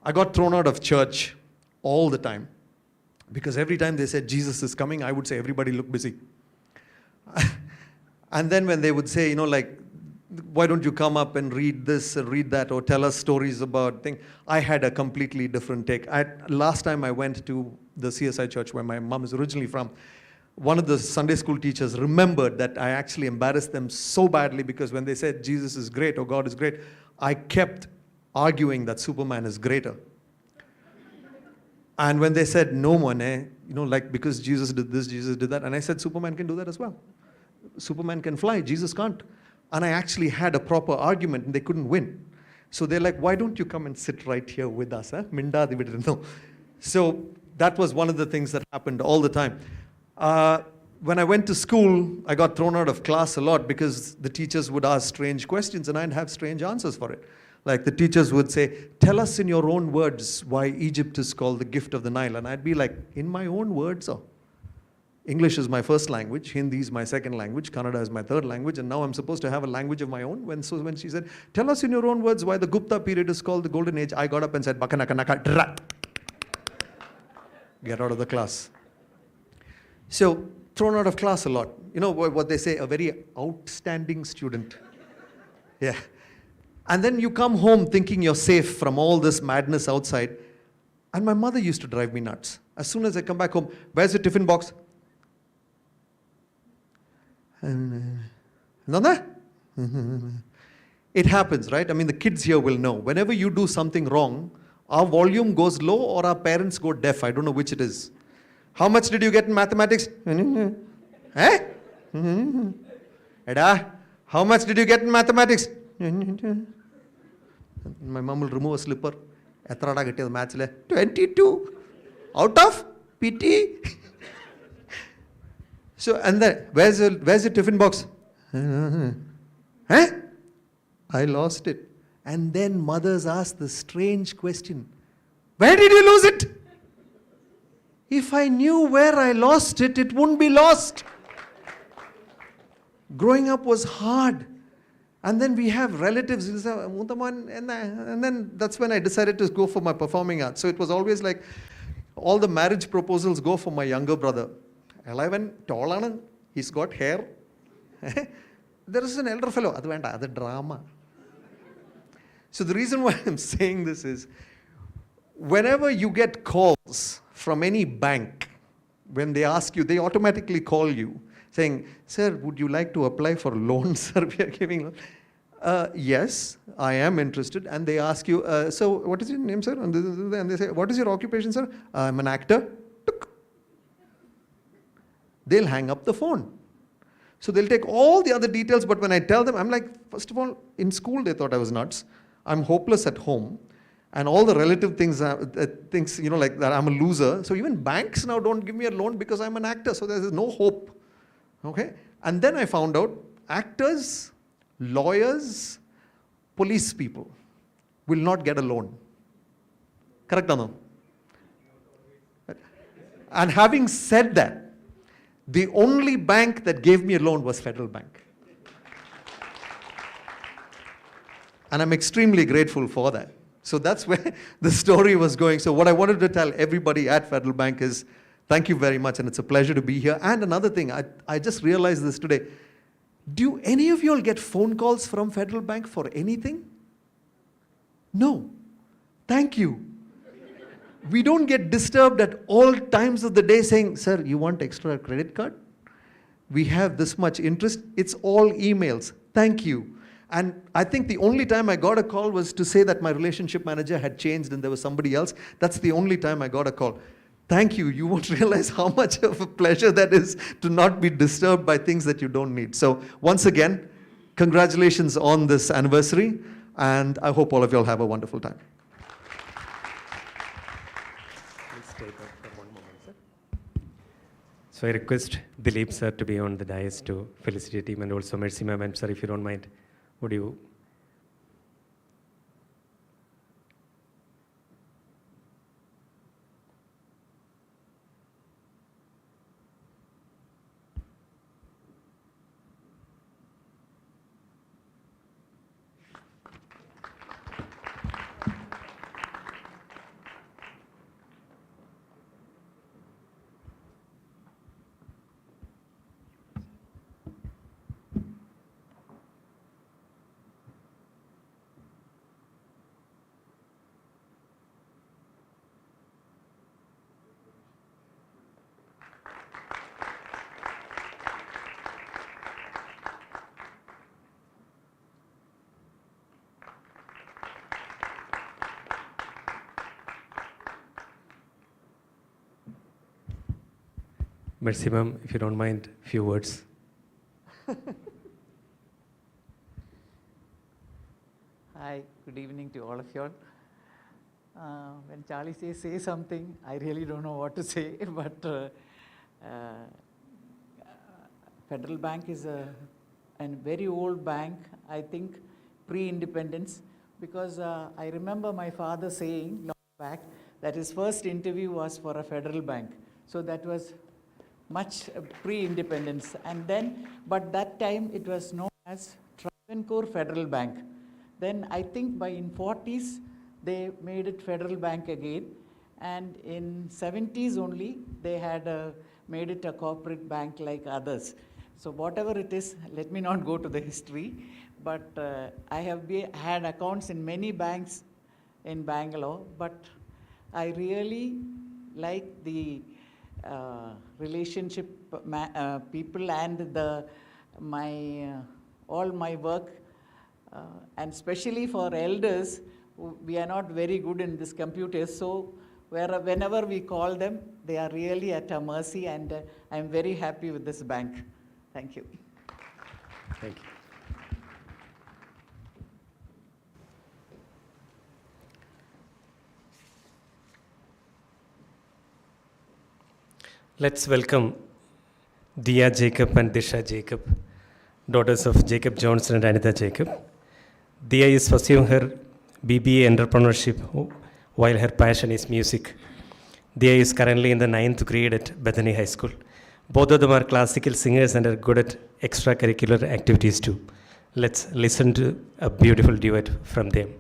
S14: I got thrown out of church all the time because every time they said Jesus is coming, I would say, everybody look busy. And then when they would say, why don't you come up and read this or read that or tell us stories about things, I had a completely different take. Last time I went to the CSI church where my mom is originally from, one of the Sunday school teachers remembered that I actually embarrassed them so badly because when they said Jesus is great or God is great, I kept arguing that Superman is greater. And when they said, no one, because Jesus did this, Jesus did that, and I said, Superman can do that as well. Superman can fly, Jesus can't. And I actually had a proper argument and they couldn't win. So they're like, why don't you come and sit right here with us? Minda dividend. So that was one of the things that happened all the time. When I went to school, I got thrown out of class a lot because the teachers would ask strange questions and I'd have strange answers for it. Like the teachers would say, tell us in your own words why Egypt is called the gift of the Nile. And I'd be like, in my own words? Oh. English is my first language, Hindi is my second language, Kannada is my third language, and now I'm supposed to have a language of my own. When she said, tell us in your own words why the Gupta period is called the Golden Age, I got up and said, Bakanaka, drat. Get out of the class. So, thrown out of class a lot. You know what they say, a very outstanding student. Yeah. And then you come home thinking you're safe from all this madness outside. And my mother used to drive me nuts. As soon as I come back home, where's your tiffin box? It happens, right? The kids here will know. Whenever you do something wrong, our volume goes low or our parents go deaf. I don't know which it is. How much did you get in mathematics? Eh? Eda, how much did you get in mathematics? My mom will remove a slipper. 22. Out of PT. So, and then, where's your tiffin box? I lost it. And then mothers ask the strange question, where did you lose it? If I knew where I lost it, it wouldn't be lost. Growing up was hard. And then we have relatives who say, and then that's when I decided to go for my performing arts. So it was always like, all the marriage proposals go for my younger brother. 11, tall, he's got hair. There is an elder fellow. That's a drama. So the reason why I'm saying this is, whenever you get calls from any bank, when they ask you, they automatically call you, saying, sir, would you like to apply for loans? Sir, we are giving loans. Yes, I am interested. And they ask you, so what is your name, sir? And they say, what is your occupation, sir? I'm an actor. they'll hang up the phone. So they'll take all the other details, but when I tell them, I'm like, first of all, in school they thought I was nuts. I'm hopeless at home. And all the relative things, like that I'm a loser. So even banks now don't give me a loan because I'm an actor. So there's no hope. Okay? And then I found out actors, lawyers, police people will not get a loan. Correct or no? And having said that, the only bank that gave me a loan was Federal Bank. And I'm extremely grateful for that. So that's where the story was going. So what I wanted to tell everybody at Federal Bank is thank you very much, and it's a pleasure to be here. And another thing, I just realized this today. Do any of you all get phone calls from Federal Bank for anything? No. Thank you. We don't get disturbed at all times of the day saying, sir, you want extra credit card? We have this much interest. It's all emails. Thank you. And I think the only time I got a call was to say that my relationship manager had changed and there was somebody else. That's the only time I got a call. Thank you. You won't realize how much of a pleasure that is to not be disturbed by things that you don't need. So once again, congratulations on this anniversary. And I hope all of you all have a wonderful time.
S9: Please stay there for one moment, sir. So I request Dilip sir to be on the dais to felicitate him, and also Mercy ma'am, and sir, if you don't mind, would you? Mercy ma'am, if you don't mind, few words.
S15: Hi, good evening to all of you all. When Charlie says say something, I really don't know what to say, but Federal Bank is a very old bank, I think pre-independence, because I remember my father saying long back that his first interview was for a Federal Bank. So that was much pre-independence, and then, but that time it was known as Travancore Federal Bank. Then I think by in 40s they made it Federal Bank again, and in 70s only they had made it a corporate bank like others. So whatever it is, let me not go to the history, but I have had accounts in many banks in Bangalore, but I really like the relationship people and all my work, and especially for elders, we are not very good in this computer, so whenever we call them, they are really at our mercy, and I'm very happy with this bank. Thank you.
S9: Thank you. Let's welcome Dia Jacob and Disha Jacob, daughters of Jacob Johnson and Anita Jacob. Dia is pursuing her BBA entrepreneurship while her passion is music. Dia is currently in the 9th grade at Bethany High School. Both of them are classical singers and are good at extracurricular activities too. Let's listen to a beautiful duet from them.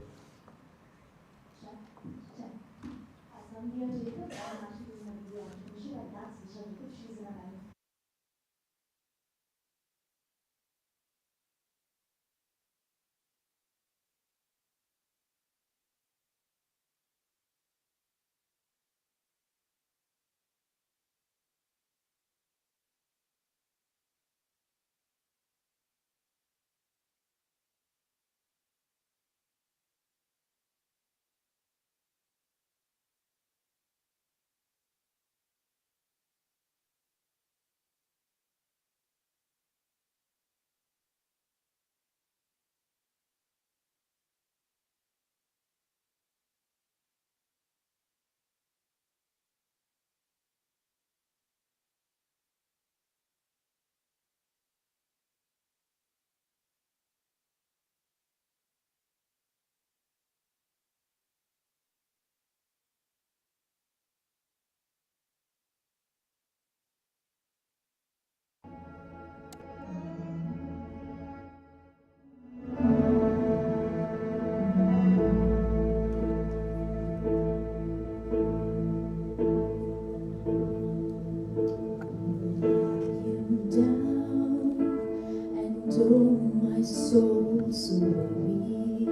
S16: oh my soul so weary,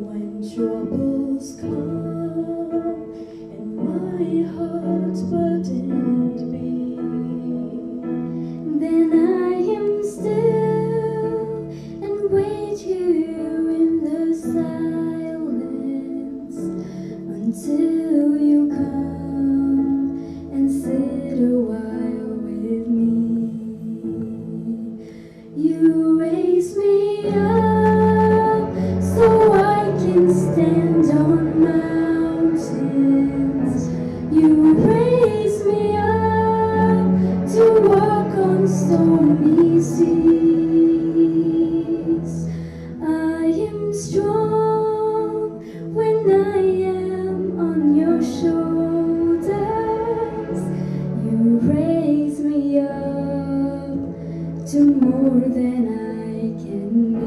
S16: when troubles come and my heart burdened be, then I am still and wait here in the silence until you come and sit a while with me. You raise me up so I can stand on mountains. You raise me up to walk on stormy seas. I am strong when I am on your shoulders. You raise me up to more than I can be.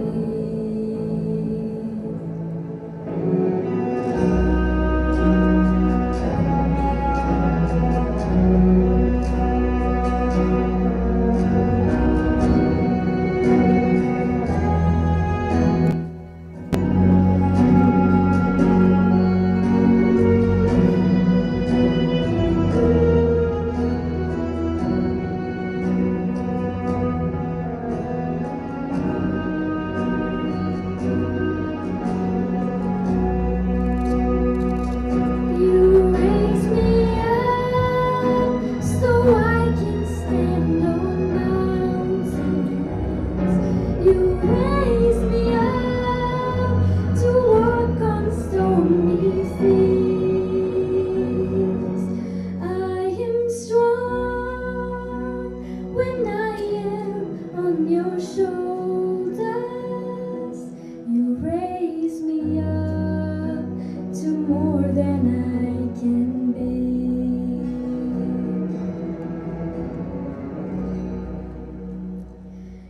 S16: You raise me up so I can stand on mountains. You raise me up to walk on stormy seas. I am strong when I am on your shoulders. You raise me up to more than I can be.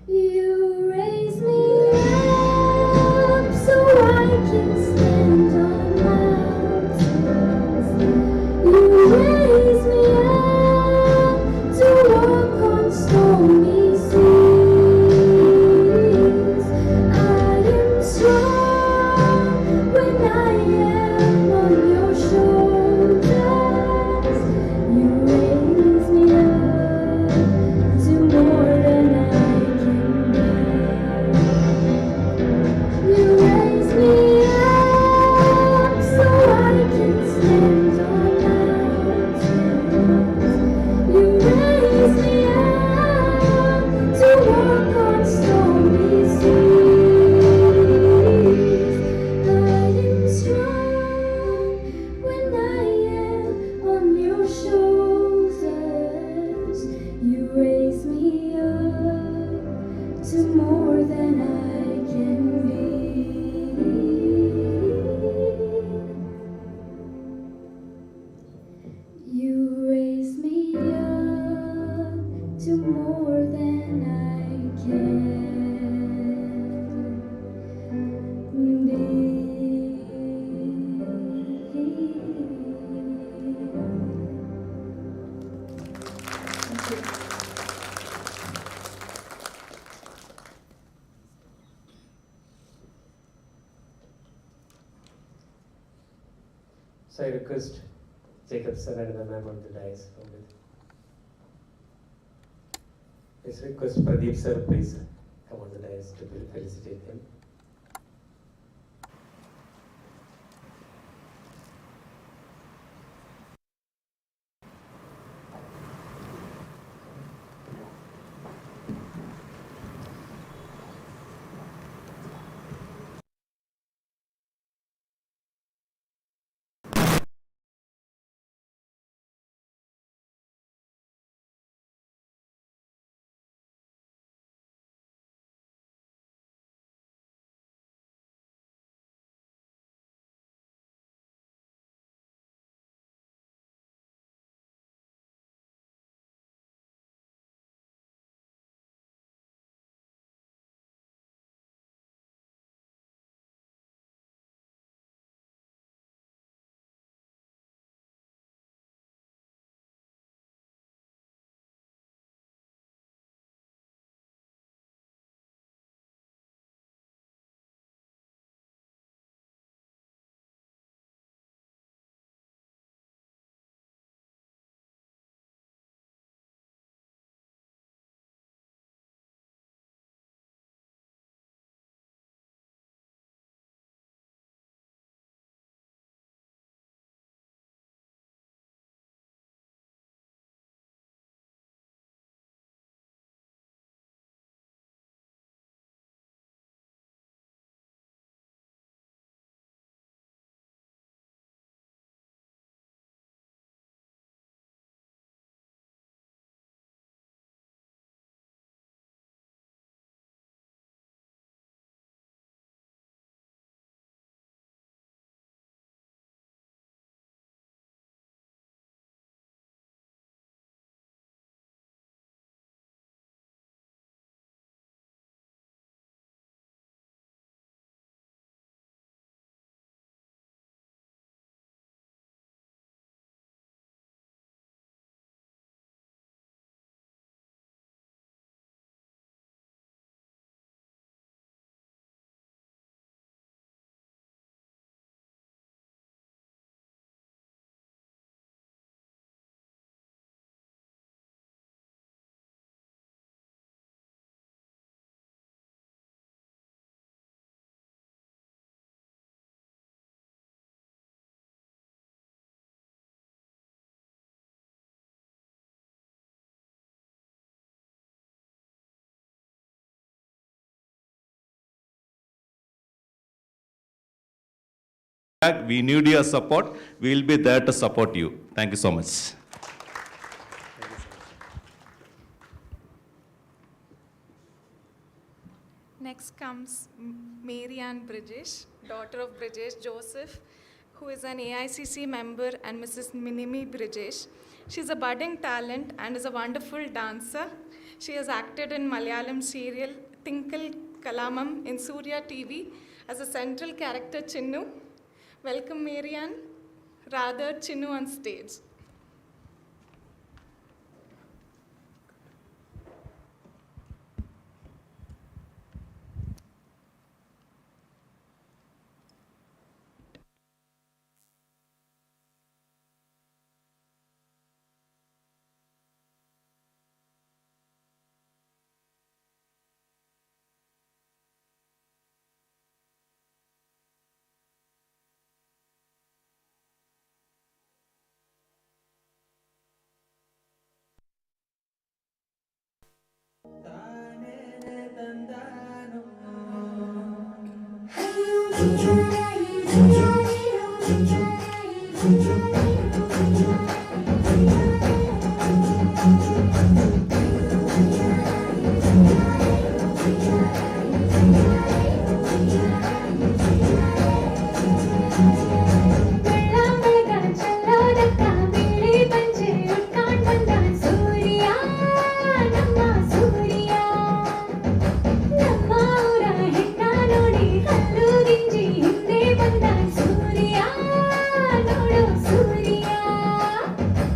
S16: You raise me up so I can stand on mountains. You raise me up to walk on stormy seas. I am strong when I am on your shoulders. You raise me up to more than I can be. You raise me up so I can stand on mountains. You raise me up to walk on stormy seas. I am strong when I am on your shoulders. You raise me up to more than I can be. You raise me up to more than I can
S9: So I request Jacob sir and the ma'am on the dais. Let's request Pradeep sir, please come on the dais to felicitate him.
S17: We need your support. We will be there to support you. Thank you so much.
S18: Next comes Mary Ann Brijesh, daughter of Brijesh Joseph, who is an AICC member, and Mrs. Minimi Brijesh. She is a budding talent and is a wonderful dancer. She has acted in Malayalam serial Tinkal Kalamam in Surya TV as a central character Chinnu. Welcome Mary Ann, rather Chinnu on stage.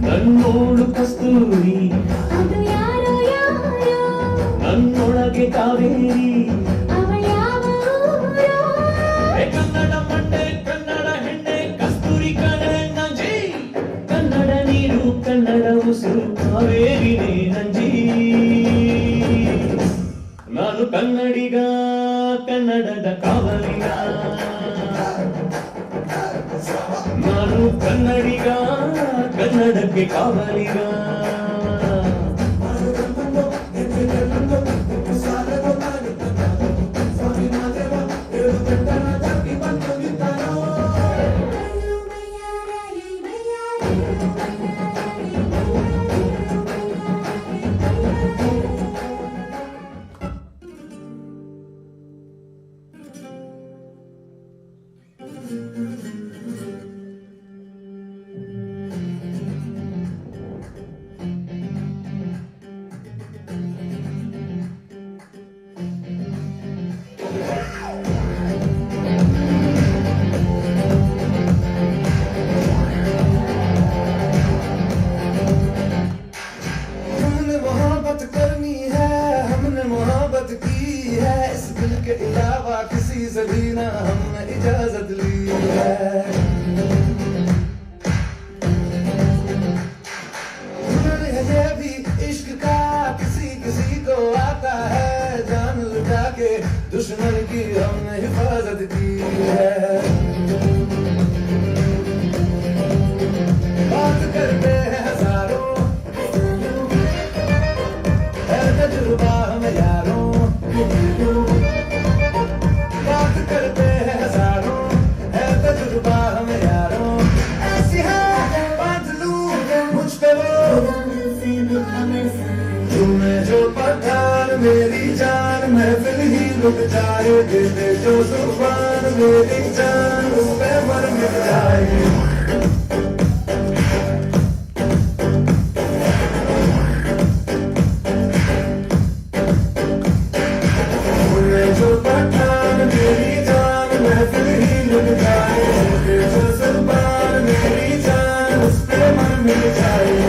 S19: ನನ್ನೋಳು ಕಸ್ತೂರಿ
S16: ಅದು ಯಾರೋ ಯಾರೋ
S19: ನನ್ನೊಳಗೆ ಕಾವೇರಿ
S16: ಅವಳ ಯಾವ ಊರೋ
S19: ಕನ್ನಡ ಮಂಡೆ ಕನ್ನಡ ಹೆಣ್ಣೆ ಕಸ್ತೂರಿ ಕಣೆ ನಂಜಿ ಕನ್ನಡ ನೀರು ಕನ್ನಡ ಉಸಿರು ಕಾವೇರಿನೇ ನಂಜಿ ನಾನು ಕನ್ನಡಿಗ ಕನ್ನಡದ ಕಾವಲಿಗ ನಾನು ಕನ್ನಡಿಗ ಕನ್ನಡಕ್ಕೆ ಕಾವಲಿಗ दुश्मन की हमने हिफाजत की है बात करते हैं हजारों है तजुर्बा हम यारों बात करते हैं हजारों है तजुर्बा हम यारों ऐसी है बात लूं मुझ पे वो तुमने जो पठान मेरी जान महफिल ही रुक जाए दे दे जो जुबान मेरी जान उस पे मर मिट जाए तुमने जो पठान मेरी जान महफिल ही रुक जाए दे दे जो जुबान मेरी जान उस पे मर मिट जाए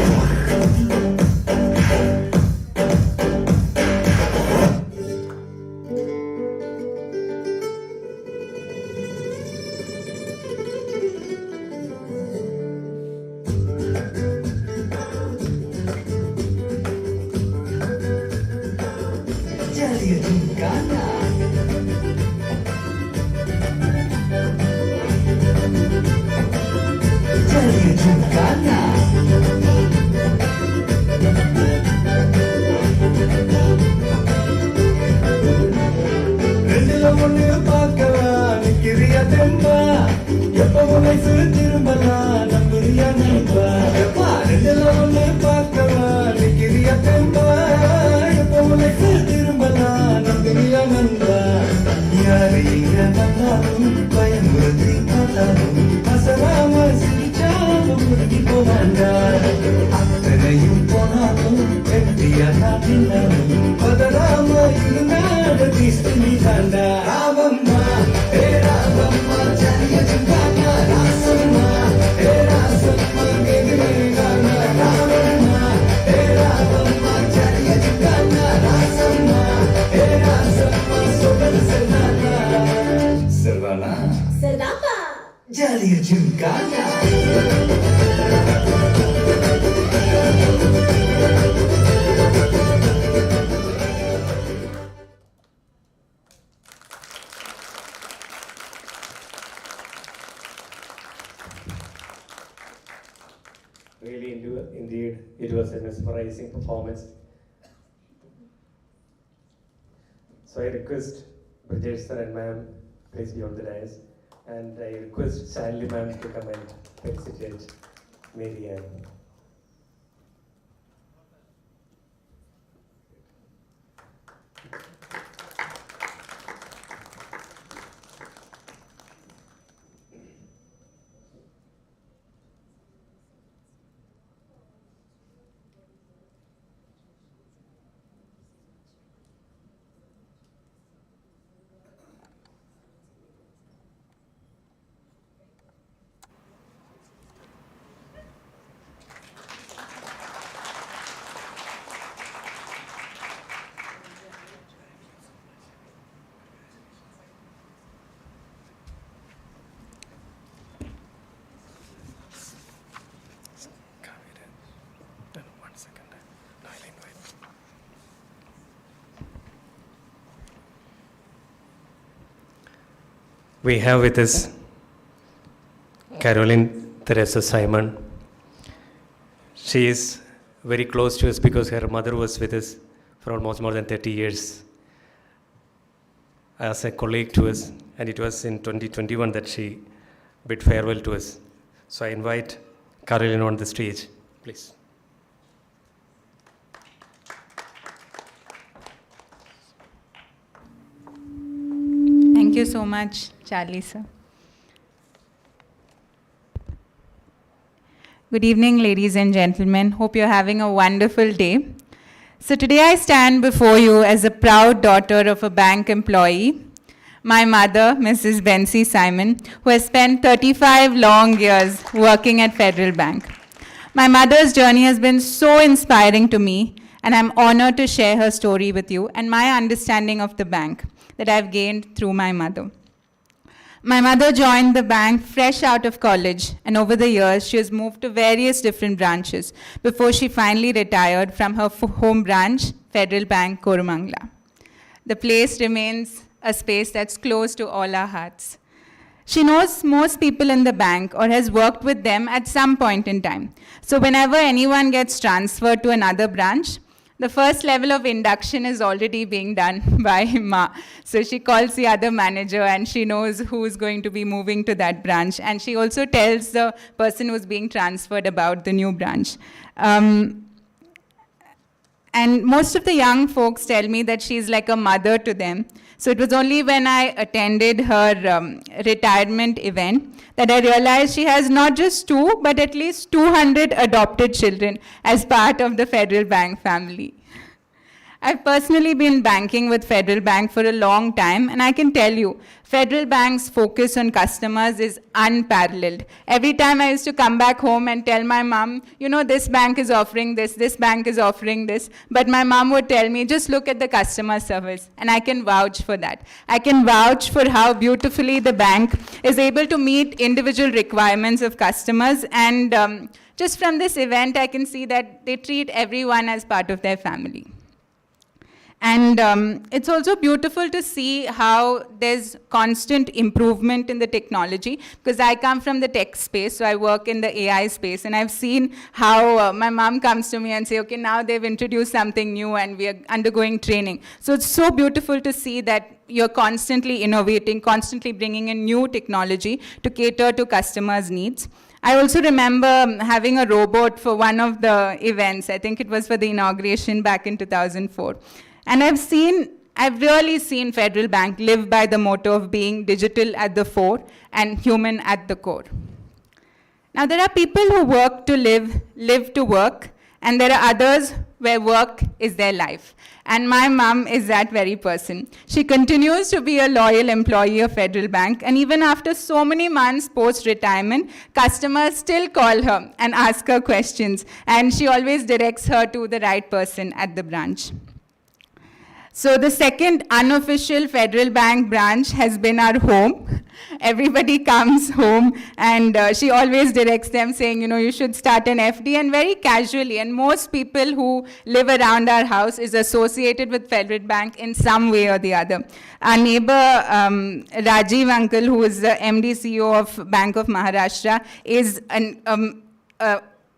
S19: Yo life திரும்பலாம் நம்புறியா நண்பா எப்பா ரெண்டுல ஒண்ணு பார்க்கவா நிக்கிறியா தெம்பா எப்போ life திரும்பலாம் நம்புறியா நண்பா யாரு இங்க வந்தாலும் பயமுறுத்தி பார்த்தாலும் அசராம சிரிச்சாம முருகி போவாண்டா அத்தனையும் போனாலும் வெற்றியா நாட்டினாலும் பதறாம இருந்தாட தீஸ்தினி தாண்டா ராவம்மா ஏ ராவம்மா ஜாலிய ஜிங்கானா ராசம்மா ஏ ராசம்மா கேகுலேகானா ராவம்மா ஏ ராவம்மா ஜாலிய ஜிங்கானா ராசம்மா ஏ Rasamma சொகல் செல்லானா செல்லானா செல்லாப்பா Jaliya ஜிங்கானா
S9: Really, indeed, it was a mesmerizing performance. So I request Brajesh sir and ma'am, please be on the dais. And I request Stanley ma'am to come and felicitate Mary Ann. We have with us Caroline Teresa Simon. She is very close to us because her mother was with us for almost more than 30 years as a colleague to us, and it was in 2021 that she bid farewell to us. So I invite Caroline on the stage, please.
S20: Thank you so much, Charlie sir. Good evening, ladies and gentlemen. Hope you're having a wonderful day. So today I stand before you as a proud daughter of a bank employee, my mother, Mrs. Bency Simon, who has spent 35 long years working at Federal Bank. My mother's journey has been so inspiring to me, and I'm honored to share her story with you and my understanding of the bank that I've gained through my mother. My mother joined the bank fresh out of college, and over the years, she has moved to various different branches before she finally retired from her home branch, Federal Bank, Koramangala. The place remains a space that's close to all our hearts. She knows most people in the bank or has worked with them at some point in time. So whenever anyone gets transferred to another branch, the first level of induction is already being done by Ma. So she calls the other manager and she knows who's going to be moving to that branch. And she also tells the person who's being transferred about the new branch. And most of the young folks tell me that she's like a mother to them. So it was only when I attended her retirement event that I realized she has not just 2, but at least 200 adopted children as part of the Federal Bank family. I've personally been banking with Federal Bank for a long time, and I can tell you, Federal Bank's focus on customers is unparalleled. Every time I used to come back home and tell my mom, you know, this bank is offering this bank is offering this, but my mom would tell me, just look at the customer service, and I can vouch for that. I can vouch for how beautifully the bank is able to meet individual requirements of customers, and just from this event, I can see that they treat everyone as part of their family. And it's also beautiful to see how there's constant improvement in the technology, because I come from the tech space, so I work in the AI space, and I've seen how my mom comes to me and say, okay, now they've introduced something new and we are undergoing training. So it's so beautiful to see that you're constantly innovating, constantly bringing in new technology to cater to customers' needs. I also remember having a robot for one of the events. I think it was for the inauguration back in 2004. And I've really seen Federal Bank live by the motto of being digital at the fore and human at the core. Now, there are people who work to live, live to work, and there are others where work is their life. And my mum is that very person. She continues to be a loyal employee of Federal Bank, and even after so many months post-retirement, customers still call her and ask her questions, and she always directs her to the right person at the branch. So the second unofficial Federal Bank branch has been our home. Everybody comes home and she always directs them saying, you should start an FD, and very casually. And most people who live around our house is associated with Federal Bank in some way or the other. Our neighbor, Rajiv uncle, who is the MD CEO of Bank of Maharashtra,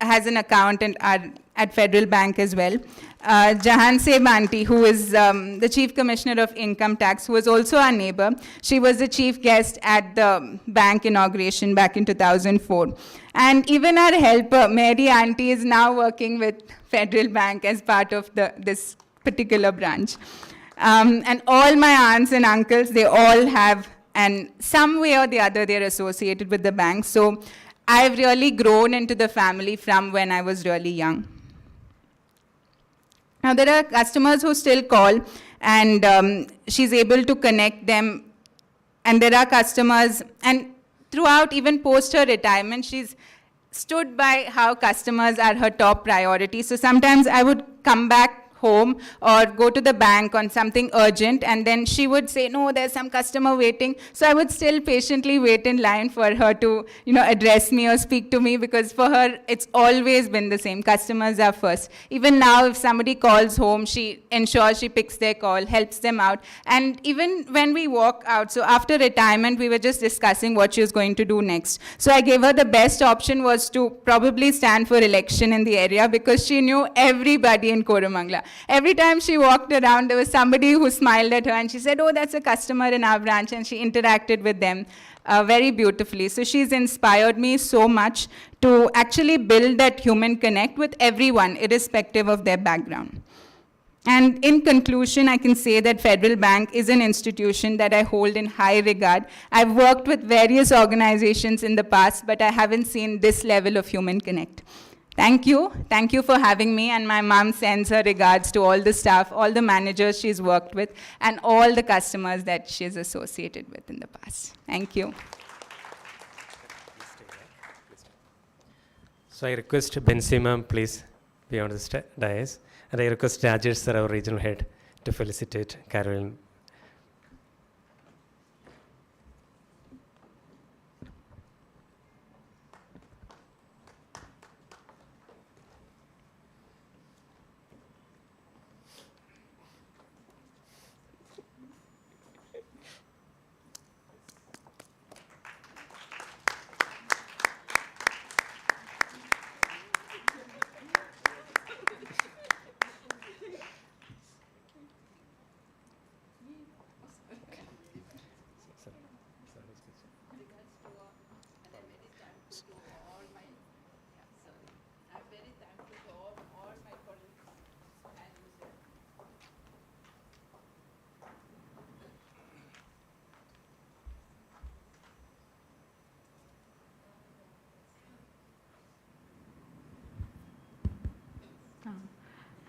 S20: has an account at Federal Bank as well. Jahan Seb auntie, who is the Chief Commissioner of Income Tax, who was also our neighbor. She was the chief guest at the bank inauguration back in 2004. And even our helper, Mary auntie, is now working with Federal Bank as part of this particular branch. And all my aunts and uncles, they all have, and some way or the other, they're associated with the bank. So I've really grown into the family from when I was really young. Now, there are customers who still call, and she's able to connect them. And there are customers, and throughout, even post her retirement, she's stood by how customers are her top priority. So sometimes I would come back home or go to the bank on something urgent, and then she would say, no, there's some customer waiting. So I would still patiently wait in line for her to, address me or speak to me, because for her, it's always been the same. Customers are first. Even now, if somebody calls home, she ensures she picks their call, helps them out. And even when we walk out, so after retirement, we were just discussing what she was going to do next. So I gave her the best option was to probably stand for election in the area, because she knew everybody in Koramangala. Every time she walked around, there was somebody who smiled at her, and she said, oh, that's a customer in our branch, and she interacted with them very beautifully. So she's inspired me so much to actually build that human connect with everyone, irrespective of their background. And in conclusion, I can say that Federal Bank is an institution that I hold in high regard. I've worked with various organizations in the past, but I haven't seen this level of human connect. Thank you. Thank you for having me, and my mom sends her regards to all the staff, all the managers she's worked with, and all the customers that she's associated with in the past. Thank you.
S9: So I request Bensi ma'am, please be on the dais. And I request Rajesh sir, our regional head, to felicitate Caroline.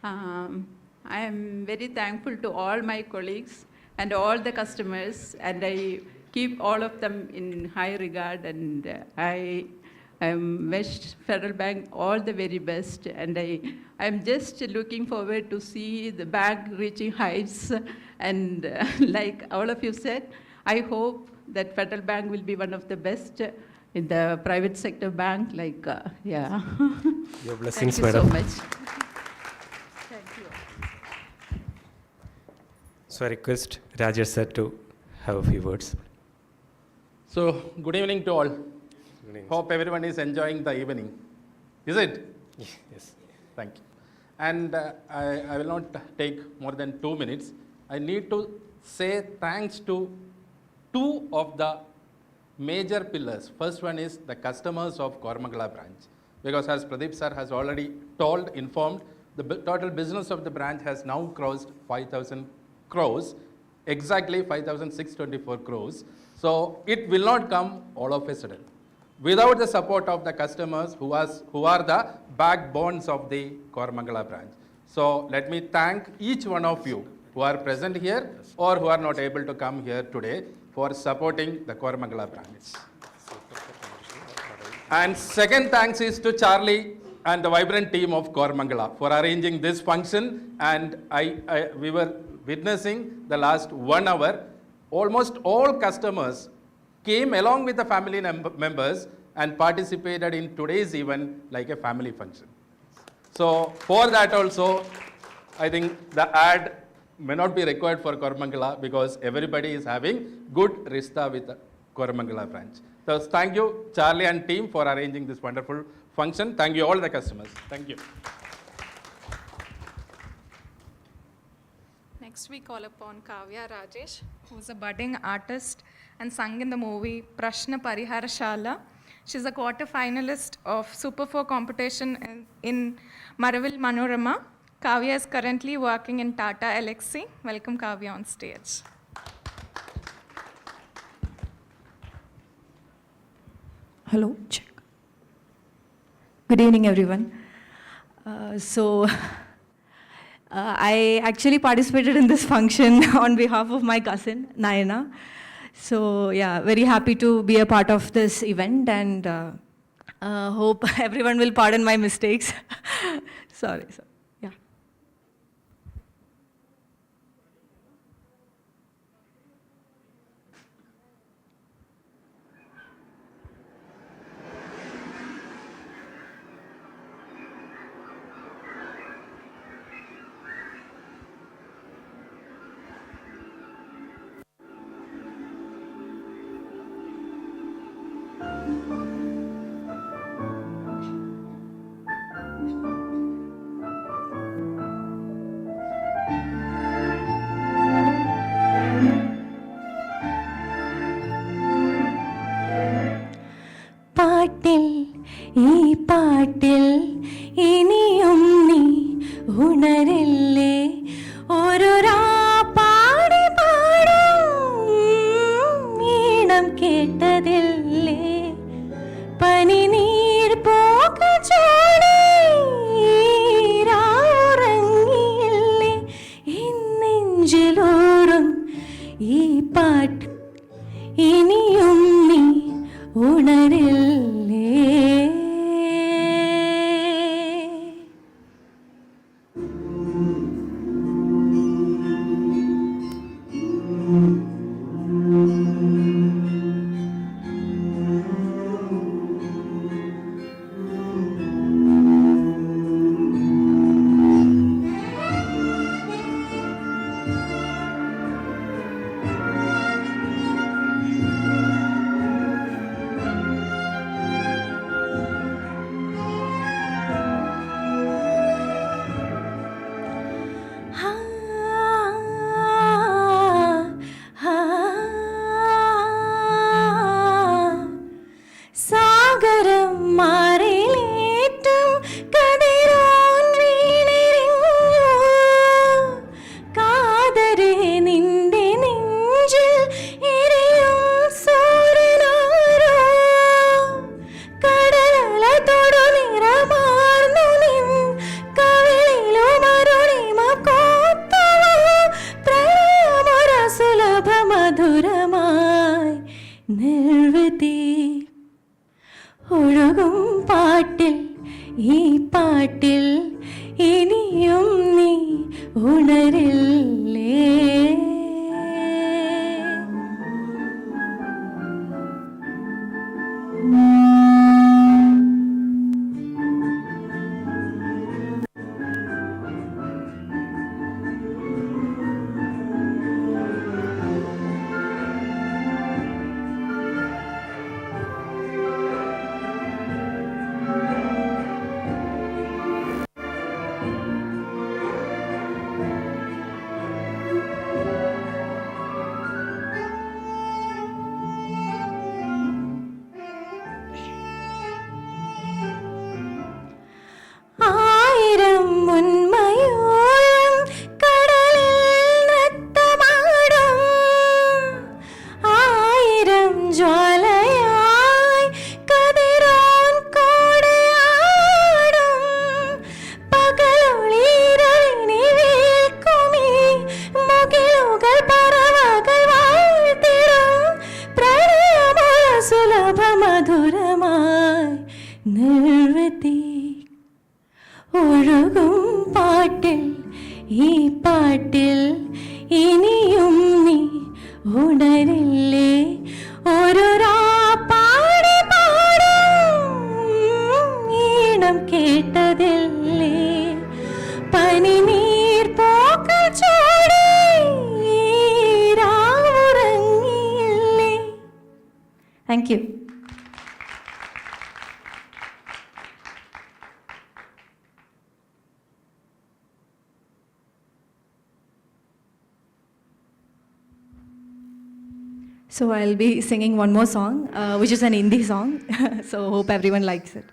S21: I am very thankful to all my colleagues and all the customers, and I keep all of them in high regard, and I wish Federal Bank all the very best, and I'm just looking forward to see the bank reaching heights, and like all of you said, I hope that Federal Bank will be one of the best in the private sector bank, yeah.
S9: Your blessings,
S21: Thank you
S9: madam.
S21: so much.
S9: So I request Rajesh sir to have a few words.
S22: So, good evening to all. Hope everyone is enjoying the evening. Is it?
S9: Yes.
S22: Thank you. And I will not take more than 2 minutes. I need to say thanks to two of the major pillars. First one is the customers of Koramangala branch, because as Pradeep sir has already informed, the total business of the branch has now crossed 5,000 crores, exactly 5,624 crores. So it will not come all of a sudden. Without the support of the customers who are the backbones of the Koramangala branch. So let me thank each one of you who are present here or who are not able to come here today for supporting the Koramangala branch. And second thanks is to Charlie and the vibrant team of Koramangala for arranging this function. And we were witnessing the last 1 hour, almost all customers came along with the family members and participated in today's event like a family function. So for that also, I think the ad may not be required for Koramangala because everybody is having good rista with the Koramangala branch. So thank you, Charlie and team, for arranging this wonderful function. Thank you all the customers. Thank you.
S18: Next we call upon Kavya Rajesh, who is a budding artist and sung in the movie Prashna Pariharashala. She's a quarter finalist of Super 4 competition in Maravil Manorama. Kavya is currently working in Tata Elxsi. Welcome Kavya on stage.
S4: Hello, check. Good evening, everyone. I actually participated in this function on behalf of my cousin, Nayana. So yeah, very happy to be a part of this event and hope everyone will pardon my mistakes. Sorry. Yeah. പാട്ടിൽ ഈ പാട്ടിൽ ഇനിയും നീ ഉണരില്ലേ ഒരു പാടി പാടും ഈണം കേട്ടതില്ലേ പനിനീർ പോക ചോടി ഉറങ്ങിയില്ലേ നെഞ്ചിലൂറും ഈ പാട്ട് ഇനിയും നീ ഉണരില്ലേ സാഗരം മാറിലേറ്റും കതിരോൻ വീണെറിഞ്ഞു കാതരെ നിന്റെ നെഞ്ചിൽ എരിയും സൂര്യനാരോ കടലല തൊടു നിറമാർന്നു നിൻ കവിളിലുമരുണിമ കോത്തുവോ പ്രണയമൊര സുലഭ മധുരമായി നിർവൃതി ഒഴുകും പാട്ടിൽ ഈ പാട്ടിൽ ഇനിയും നീ ഉണരില്ലേ ഇനിയും നീ ഉണരില്ലേ ഒരു പാടി പാടും ഈണം കേട്ടതില്ലേ പനിനീർ പോക്കൾ ചോടി രാവുറങ്ങിയില്ലേ. Thank you. So I'll be singing one more song, which is an Hindi song. So hope everyone likes it.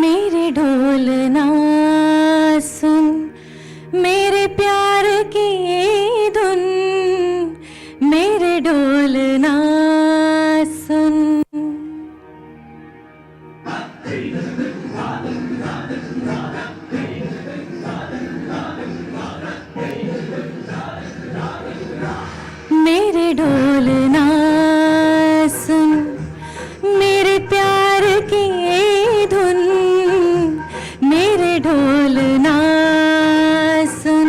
S4: मेरे ढोलना सुन मेरे प्यार की धुन मेरे ढोलना सुन. मेरे ढोलना सुन मेरे प्यार की धुन मेरे ढोलना सुन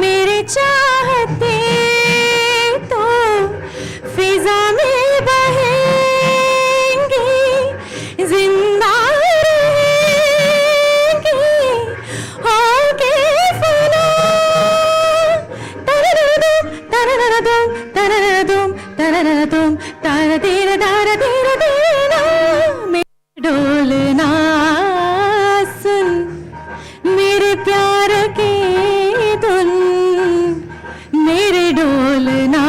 S4: मेरे चाहते तो फिजा में बहेंगी जिंदा रहेंगी होके फना तररदुम तररदुम तररदुम तररदुम तारदीर दारदीर दीना. मेरे ढोलना सुन मेरे प्यार की धुन मेरे ढोलना.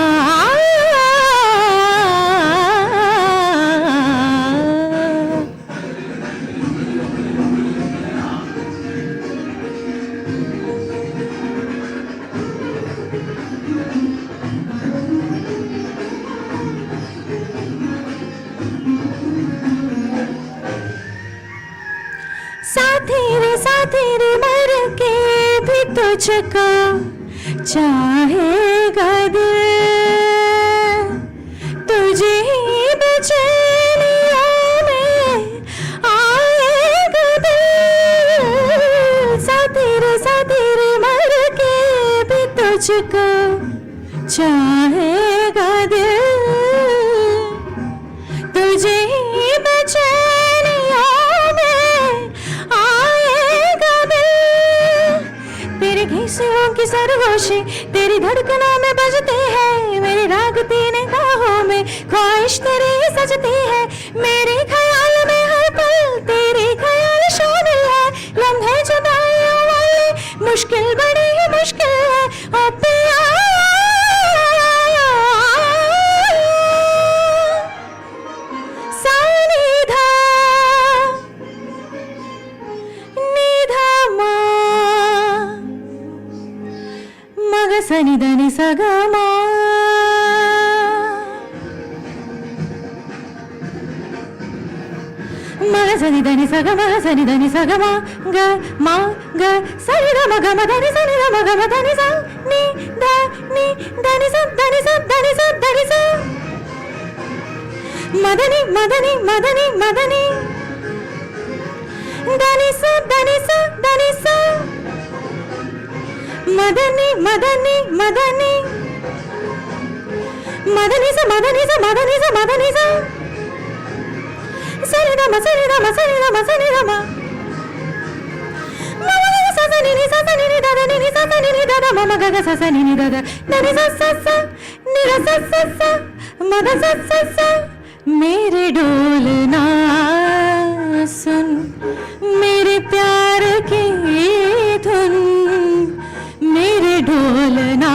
S4: साथी रे मर के भी तुझको चाहेगा दिल तुझे ही बेचैनियों में आएगा दिल. साथी रे मर के भी तुझको चाहेगा दिल तुझे ही बेचैनियों में आएगा दिल. तेरे घिसों की सरगोशी तेरी धड़कनों में बजते हैं मेरे राग तेरे बाहों में ख्वाहिश तेरी सजती है मेरे ख्याल में हर पल तेरे ख्याल शामिल है लम्हे जुदाइयों वाले मुश्किल बड़ी ही मुश्किल है ओ पिया. సని దని సగమా మగ సని దని సగమ సని దని సగమా గ మా గ సని ద మగ మ దని సని ద మగ మ దని స ని ద ని దని స దని స దని స దని స మదని మదని మదని మదని దని స దని స దని స మదని మదని మదని మదని స మదని స మదని స మదని స సని ద మ సని ద మ సని ద మ సని ద మ మదని స సని ని స సని ని ద ద ని ని స సని ని ద ద మ మ గ గ స సని ని ద ద దని స స స ని ర స స స మ ద స స స. मेरे ढोलना सुन मेरे प्यार की धुन मेरे ढोलना.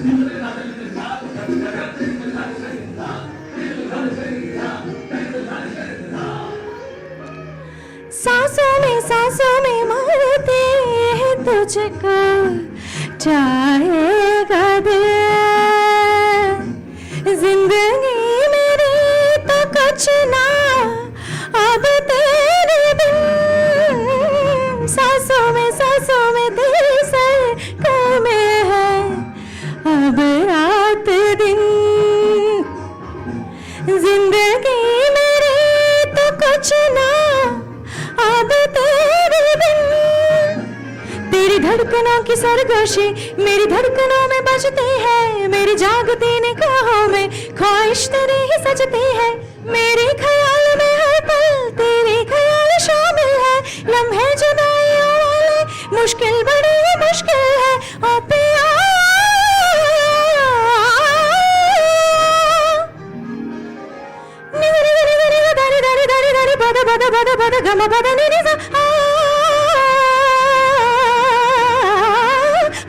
S19: Thank you.
S4: सांसों में मरते हैं तुझको चाहेगा दिल जिंदगी मेरी तो कुछ ना अब तेरे बिन सांसों में तेरी सरकार में है अब रात दिन जिंदगी मेरी तो कुछ ना अब तेरे बिन तेरी धड़कनों की सरगोशी मेरी धड़कनों में बजती है मेरी जागती निगाहों में ख्वाहिश तेरी ही सजती है मेरे ख्याल में हर पल तेरे ख्याल शामिल है लम्हे जुदाइयों वाले मुश्किल बड़ी ही मुश्किल है ओ पिया bada bada bada bada gama bada ni ni sa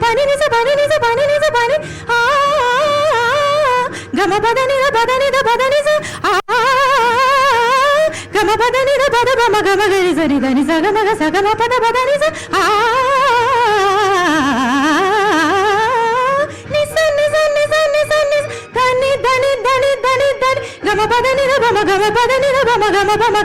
S4: pani ni sa pani ni sa pani ni sa pani gama bada ni da bada ni sa gama bada ni da bada gama gama gari sa ni da ni sa gama pada bada ni sa ni sa ni sa ni sa ni sa ni dani dani dani dani dani gama bada ni da gama bada ni da gama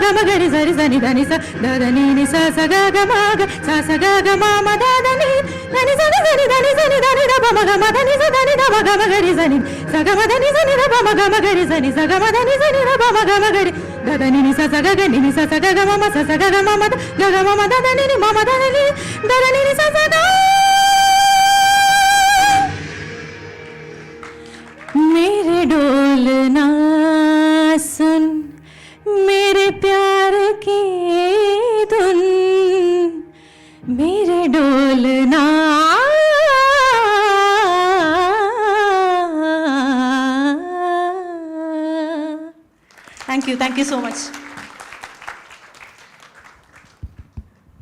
S4: gama gari sa ni da ni sa da da ni ni sa sa ga gama ga sa ga gama ma da da ni da ni sa ni da ni da ni sa ni da ni da gama da ni sa da ni da gama gari sa ni sa gama da ni sa ni da gama gari sa ni sa gama da ni sa ni da gama gari da da ni ni sa ga ga ni ni sa ga gama ma sa ga gama ma da gama ma da ni ni ma da ni da ni ni sa ga मेरे डोलना सुन मेरे प्यार की धुन मेरे डोलना thank you so much.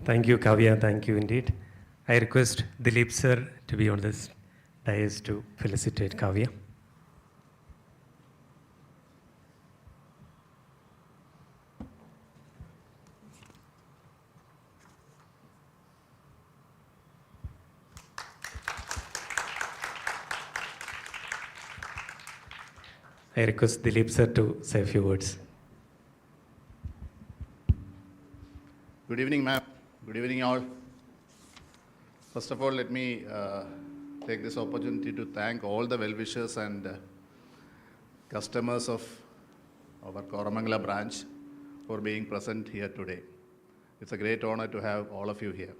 S9: Thank you, Kavya. Thank you indeed. I request Dilip sir to be on this dais to felicitate Kavya. I request Dilip sir to say a few words.
S6: Good evening, ma'am. Good evening, all. First of all, let me take this opportunity to thank all the well-wishers and customers of our Koramangala branch for being present here today. It's a great honor to have all of you here.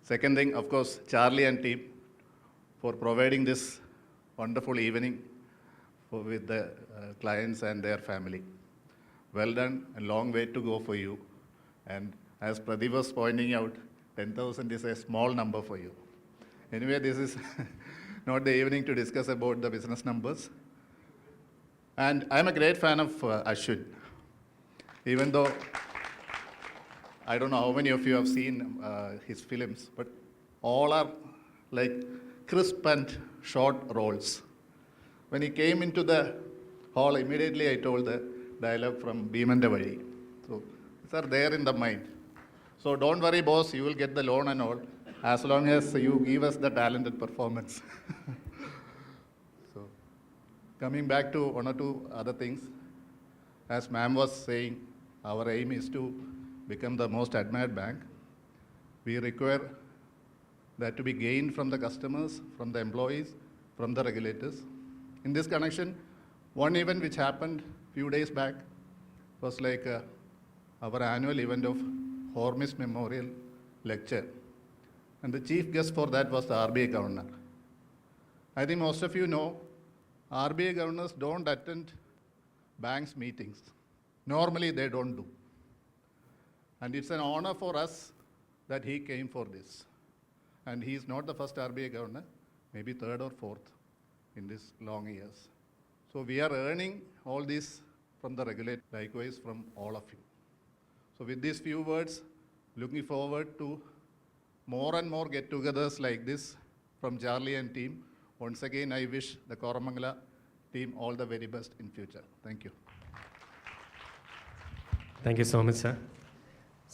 S6: Second thing, of course, Charlie and team for providing this wonderful evening with the clients and their family. Well done, a long way to go for you. And as Pradeep was pointing out, 10,000 is a small number for you. Anyway, this is not the evening to discuss about the business numbers. And I'm a great fan of Ashwin, even though I don't know how many of you have seen his films, but all are like crisp and short roles. When he came into the hall, immediately I told the dialogue from Bhimante Vazhi. So these are there in the mind. So don't worry, boss, you will get the loan and all, as long as you give us the talented performance. So coming back to one or two other things, as ma'am was saying, our aim is to become the most admired bank. We require that to be gained from the customers, from the employees, from the regulators. In this connection, one event which happened few days back was like our annual event of Hormis Memorial Lecture. And the chief guest for that was the RBI governor. I think most of you know, RBI governors don't attend banks meetings. Normally they don't do. And it's an honor for us that he came for this. And he is not the first RBI governor, maybe third or fourth in these long years. So we are earning all this from the regulator, likewise from all of you. So with these few words, looking forward to more and more get-togethers like this from Charlie and team. Once again, I wish the Koramangala team all the very best in future. Thank you.
S9: Thank you so much, sir.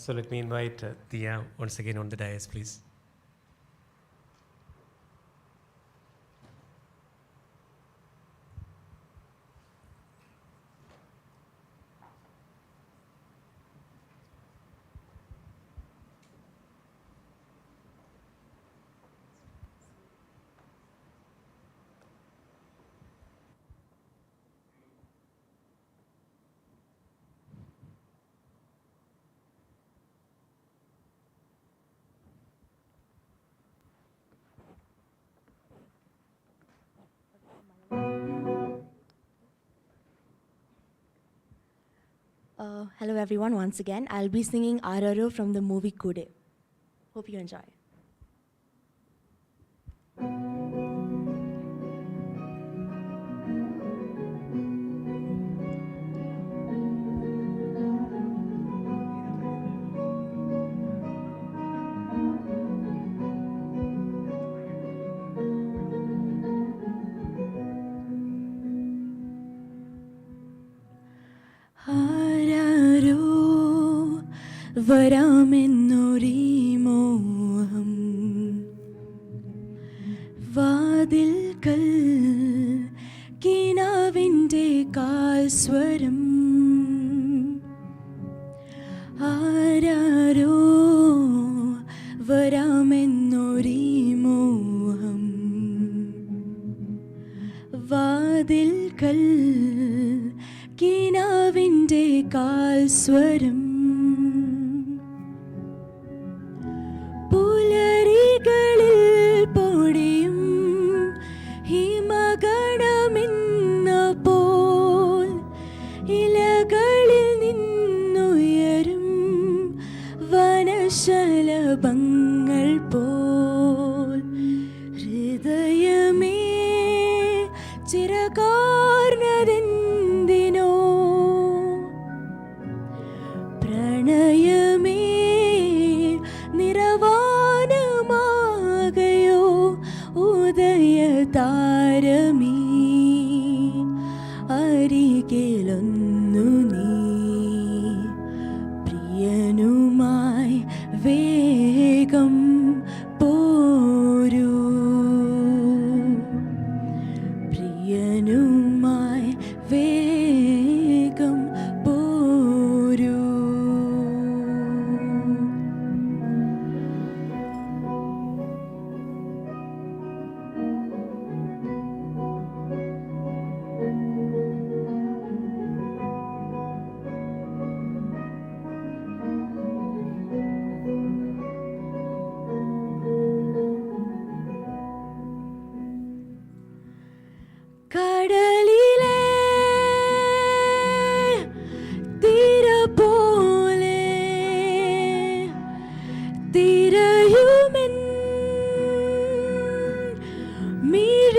S9: So let me invite Dia once again on the dais, please.
S7: Hello everyone, once again. I'll be singing Araro from the movie Kude. Hope you enjoy. ആരാരോ വരാമെന്നൊരീ മോഹം വാതിൽക്കൽ കിനാവിൻ്റെ കാൽസ്വരം ആരാരോ വരാമെന്നൊരീ മോഹം വാതിൽക്കൽ കിനാവിൻ്റെ കാൽസ്വരം പുലരികളിൽ പൊടിയും ഹിമഗണമെന്ന പോൽ ഇലകളിൽ നിന്നുയരും വനശലഭങ്ങൾ പോൽ ഹൃദയമേ ചിരകാർന്നതെന്തിനോ പ്രണയമേ നിറവാനമാകയോ ഉദയതാരമീ അരികിലൊന്നു നീ പ്രിയനുമായി വേഗം പോരൂ പ്രിയനുമായി വേഗം പോരൂ കടലിലെ തിര പോലെ തിരയുമെൻ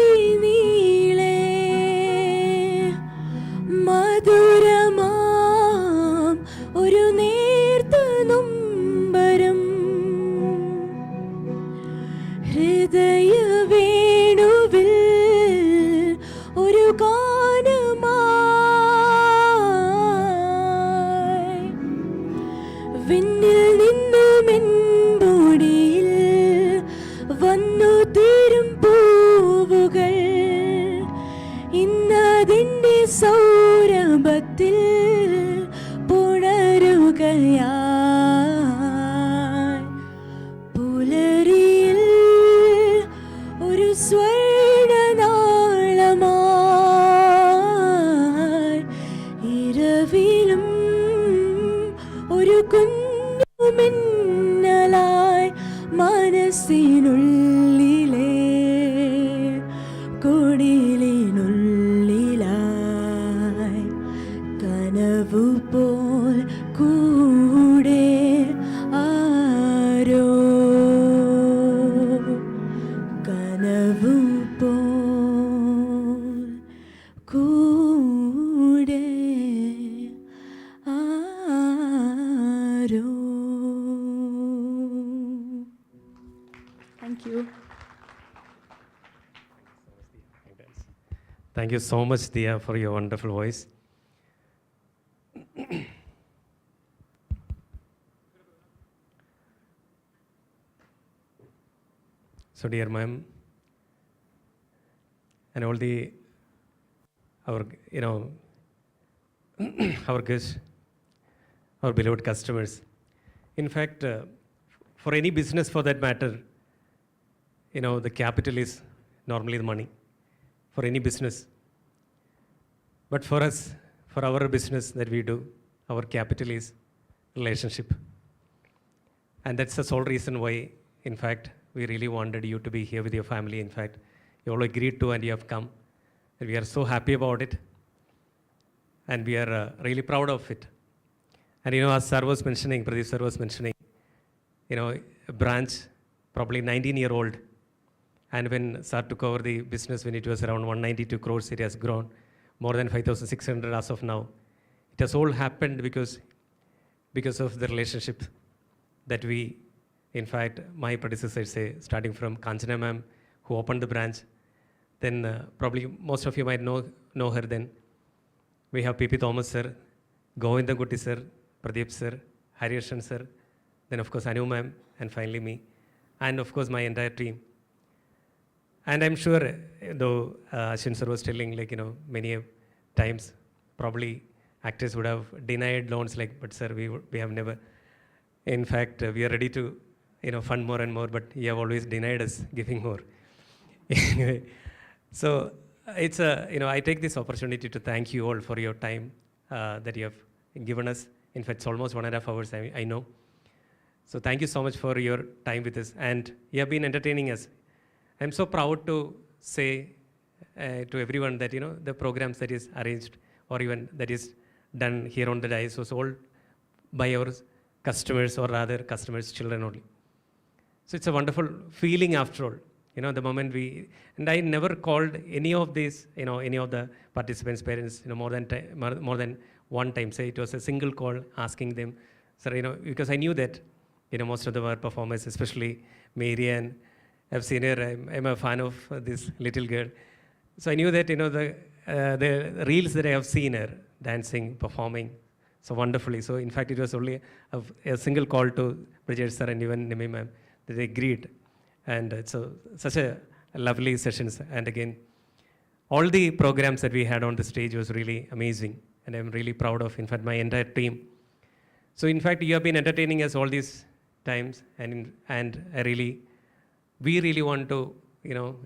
S7: മിഴിനീളെ മധുരമാം ഒരു നേർത്ത നൊമ്പരം ഹൃദയവേണുവിൽ ഒരു ഗാനമായി വിണ്ണിൽ നിന്നുമെൻ പൊടിയിൽ വന്നു തീരും പൂവുകൾ ഇന്നതിൻ്റെ സൗരഭത്തിൽ പുണരുകയായി പുലരിയിൽ ഒരു സ്വർണനാളമായി ഇരവിലും ഒരു കുഞ്ഞുമിന്നലായി മനസ്സിനുള്ളിലെ കുടിലിനുള്ളിലായി കനവു പോൽ കൂടെ ആരോ കനവു പോൽ കൂടെ ആരോ. Thank you.
S9: Thank you so much, Dia, for your wonderful voice. So dear ma'am, and all our, our guests, our beloved customers. In fact, for any business for that matter, the capital is normally the money for any business. But for us, for our business that we do, our capital is relationship. And that's the sole reason why, in fact, we really wanted you to be here with your family. In fact, you all agreed to and you have come. And we are so happy about it. And we are really proud of it. And as sir was mentioning, Pradeep sir was mentioning, a branch, probably 19-year-old. And when sir took over the business, when it was around 192 crores, it has grown more than 5,600 as of now. It has all happened because of the relationship that we, in fact, my predecessors say, starting from Kanchana ma'am, who opened the branch. Then probably most of you might know her then. We have P.P. Thomas sir, Govinda Gutti sir, Pradeep sir, Harishan sir, then of course Anu ma'am, and finally me, and of course my entire team. And I'm sure, though Ashwin sir was telling, many times, probably actors would have denied loans, but sir, we have never. In fact, we are ready to, fund more and more, but you have always denied us giving more. Anyway, so it's I take this opportunity to thank you all for your time that you have given us. In fact, it's almost 1.5 hours, I know. So thank you so much for your time with us. And you have been entertaining us. I'm so proud to say to everyone that, the programs that is arranged or even that is done here on the dais was all by our customers, or rather customers' children only. So it's a wonderful feeling after all. The moment and I never called any of these, any of the participants' parents, more than one time. Say it was a single call asking them, sir, because I knew that, most of our performers, especially Mary Ann, I've seen her, I'm a fan of this little girl. So I knew that, the reels that I have seen her dancing, performing so wonderfully. So in fact, it was only a single call to Bridget sir and even Nimi ma'am that they agreed. And it's such a lovely sessions. And again, all the programs that we had on the stage was really amazing. And I'm really proud of, in fact, my entire team. So in fact, you have been entertaining us all these times. And we really want to,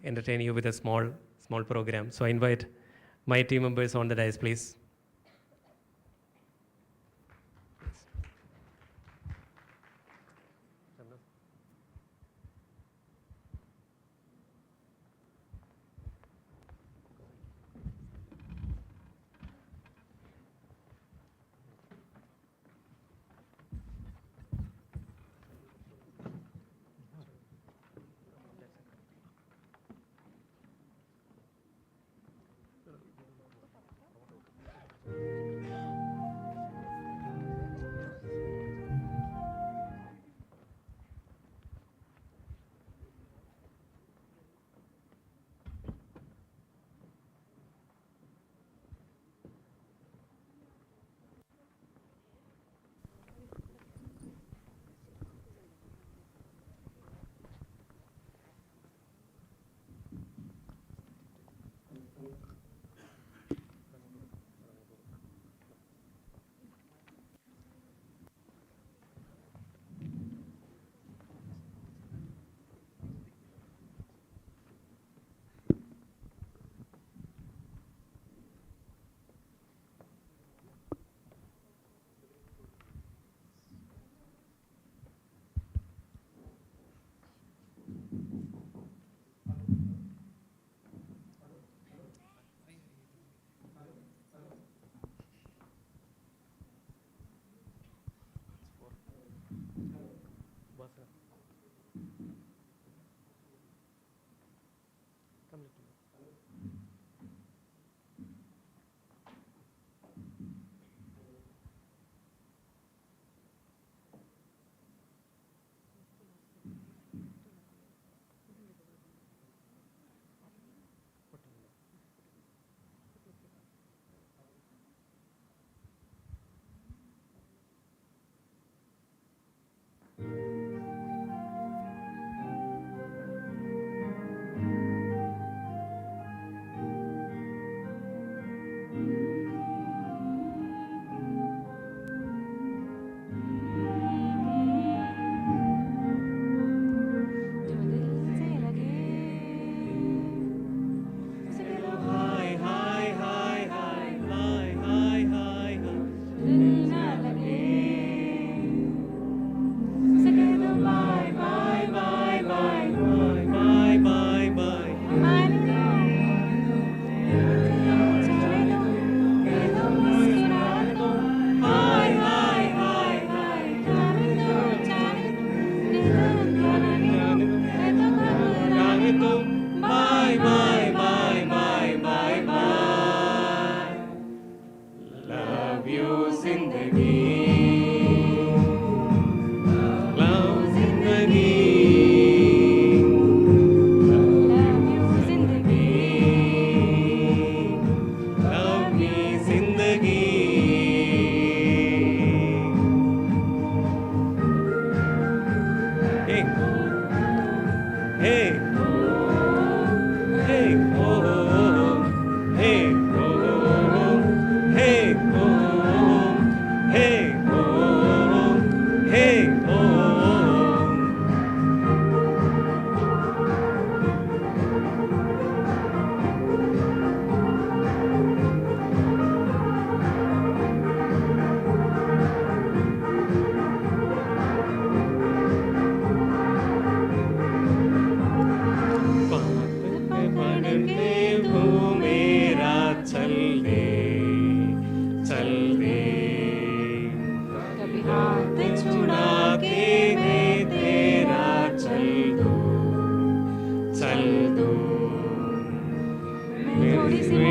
S9: entertain you with a small program. So I invite my team members on the dais, please.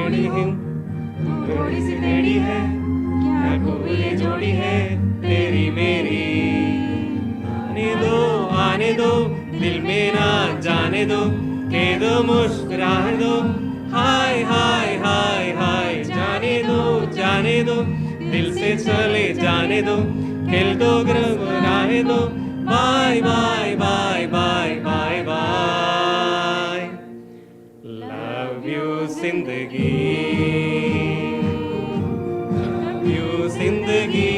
S3: टेढ़ी हूँ तू थोड़ी सी टेढ़ी है क्या खूब ये जोड़ी है तेरी मेरी आने दो दिल में ना जाने दो के दो मुस्कुराने दो हाय हाय हाय हाय जाने दो दिल से चले जाने दो खिल दो गुनगुनाने दो bye bye bye bye bye bye love you जिंदगी लव यू जिंदगी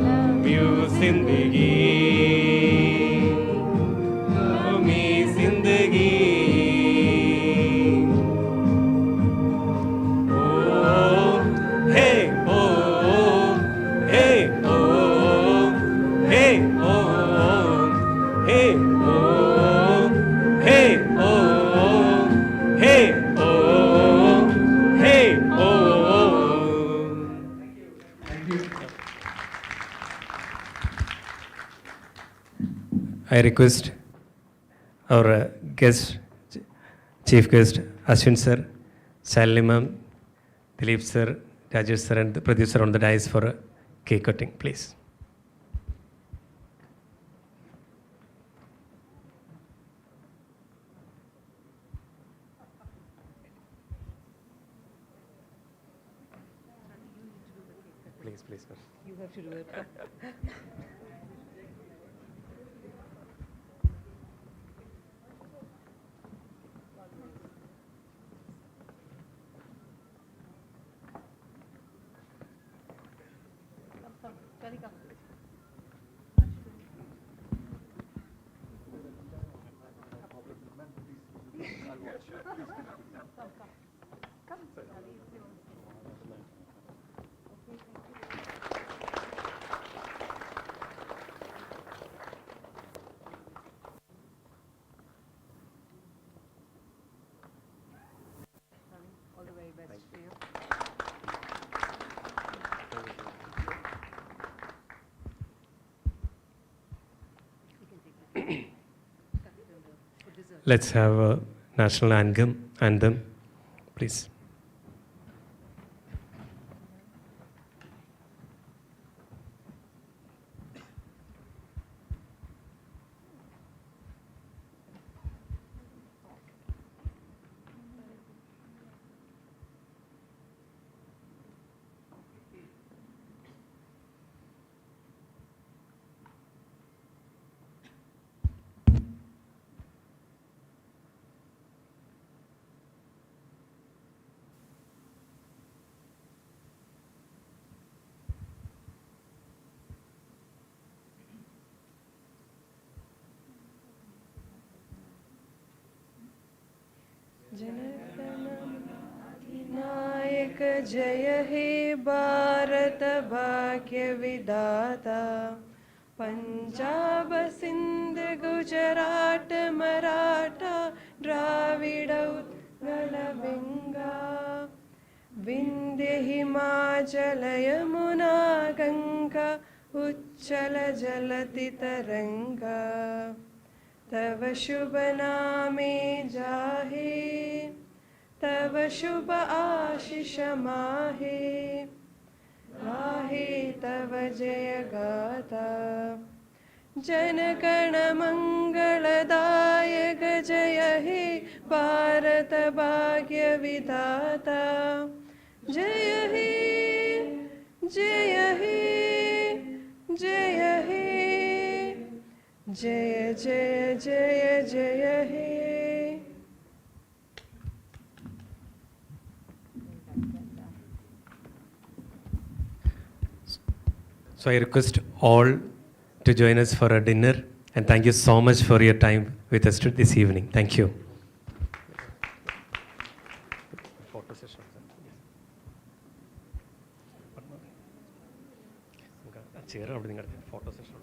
S3: लव यू जिंदगी लव मी जिंदगी I request our guest, chief guest, Ashwin sir, Shalini ma'am, Dilip sir, Rajesh sir and the producer on the dais for a cake cutting, please. Please, please, sir.
S13: You have to do it. All the very best to you.
S3: Let's have a national anthem, please.
S11: नायक जय हे भारत भाग्य विधाता पंजाब सिंध गुजरात मराठा द्राविड उत्कल गंगा विंध्य हिमाचल यमुना गंगा उच्चल जलति तरंगा तव शुभ नामे जाहे तव शुभ आशीष माहे गाहे तव जय गाथा जन गण मंगलदायक जय हे भारत भाग्य विधाता जय हे जय हे जय हे जय जय जय जय हे
S3: So I request all to join us for a dinner and thank you so much for your time with us this evening. Thank you. Photo session. Photo session.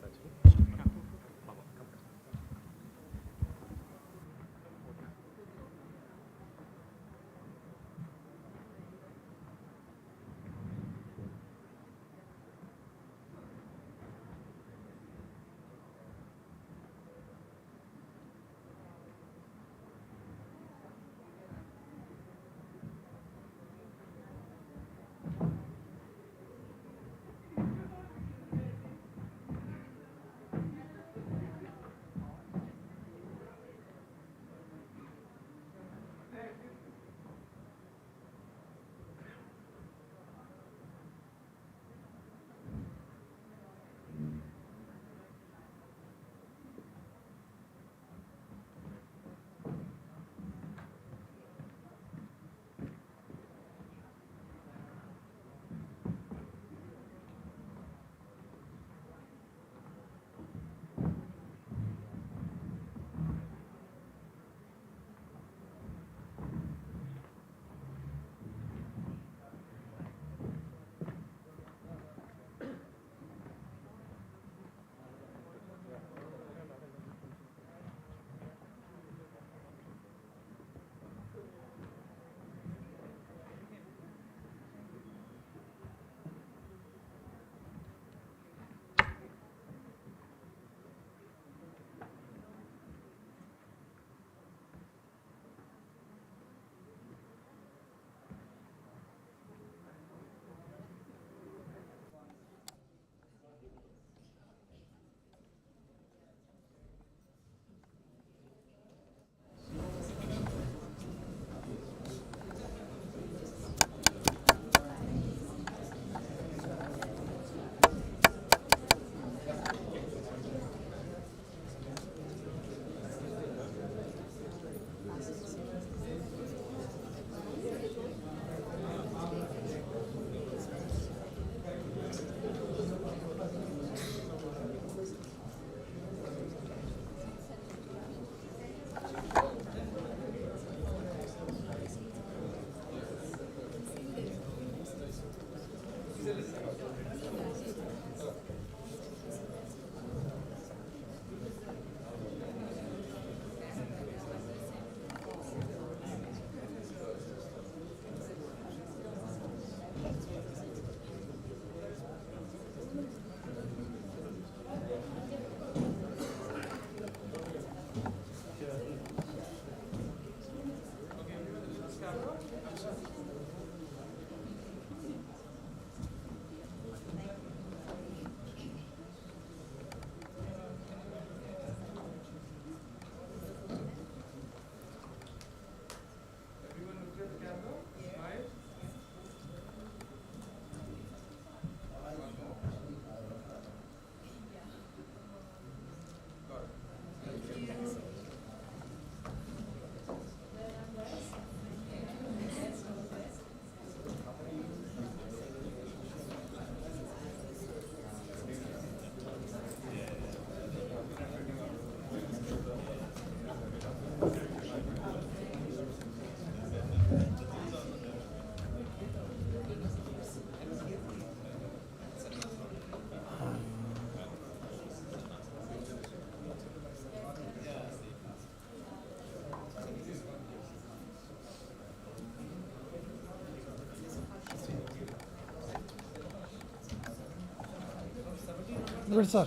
S2: Good, sir.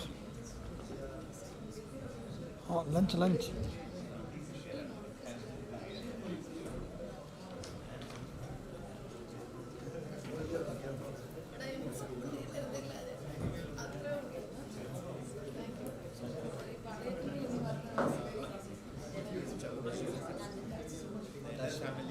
S2: Oh, lunch.
S19: शामिल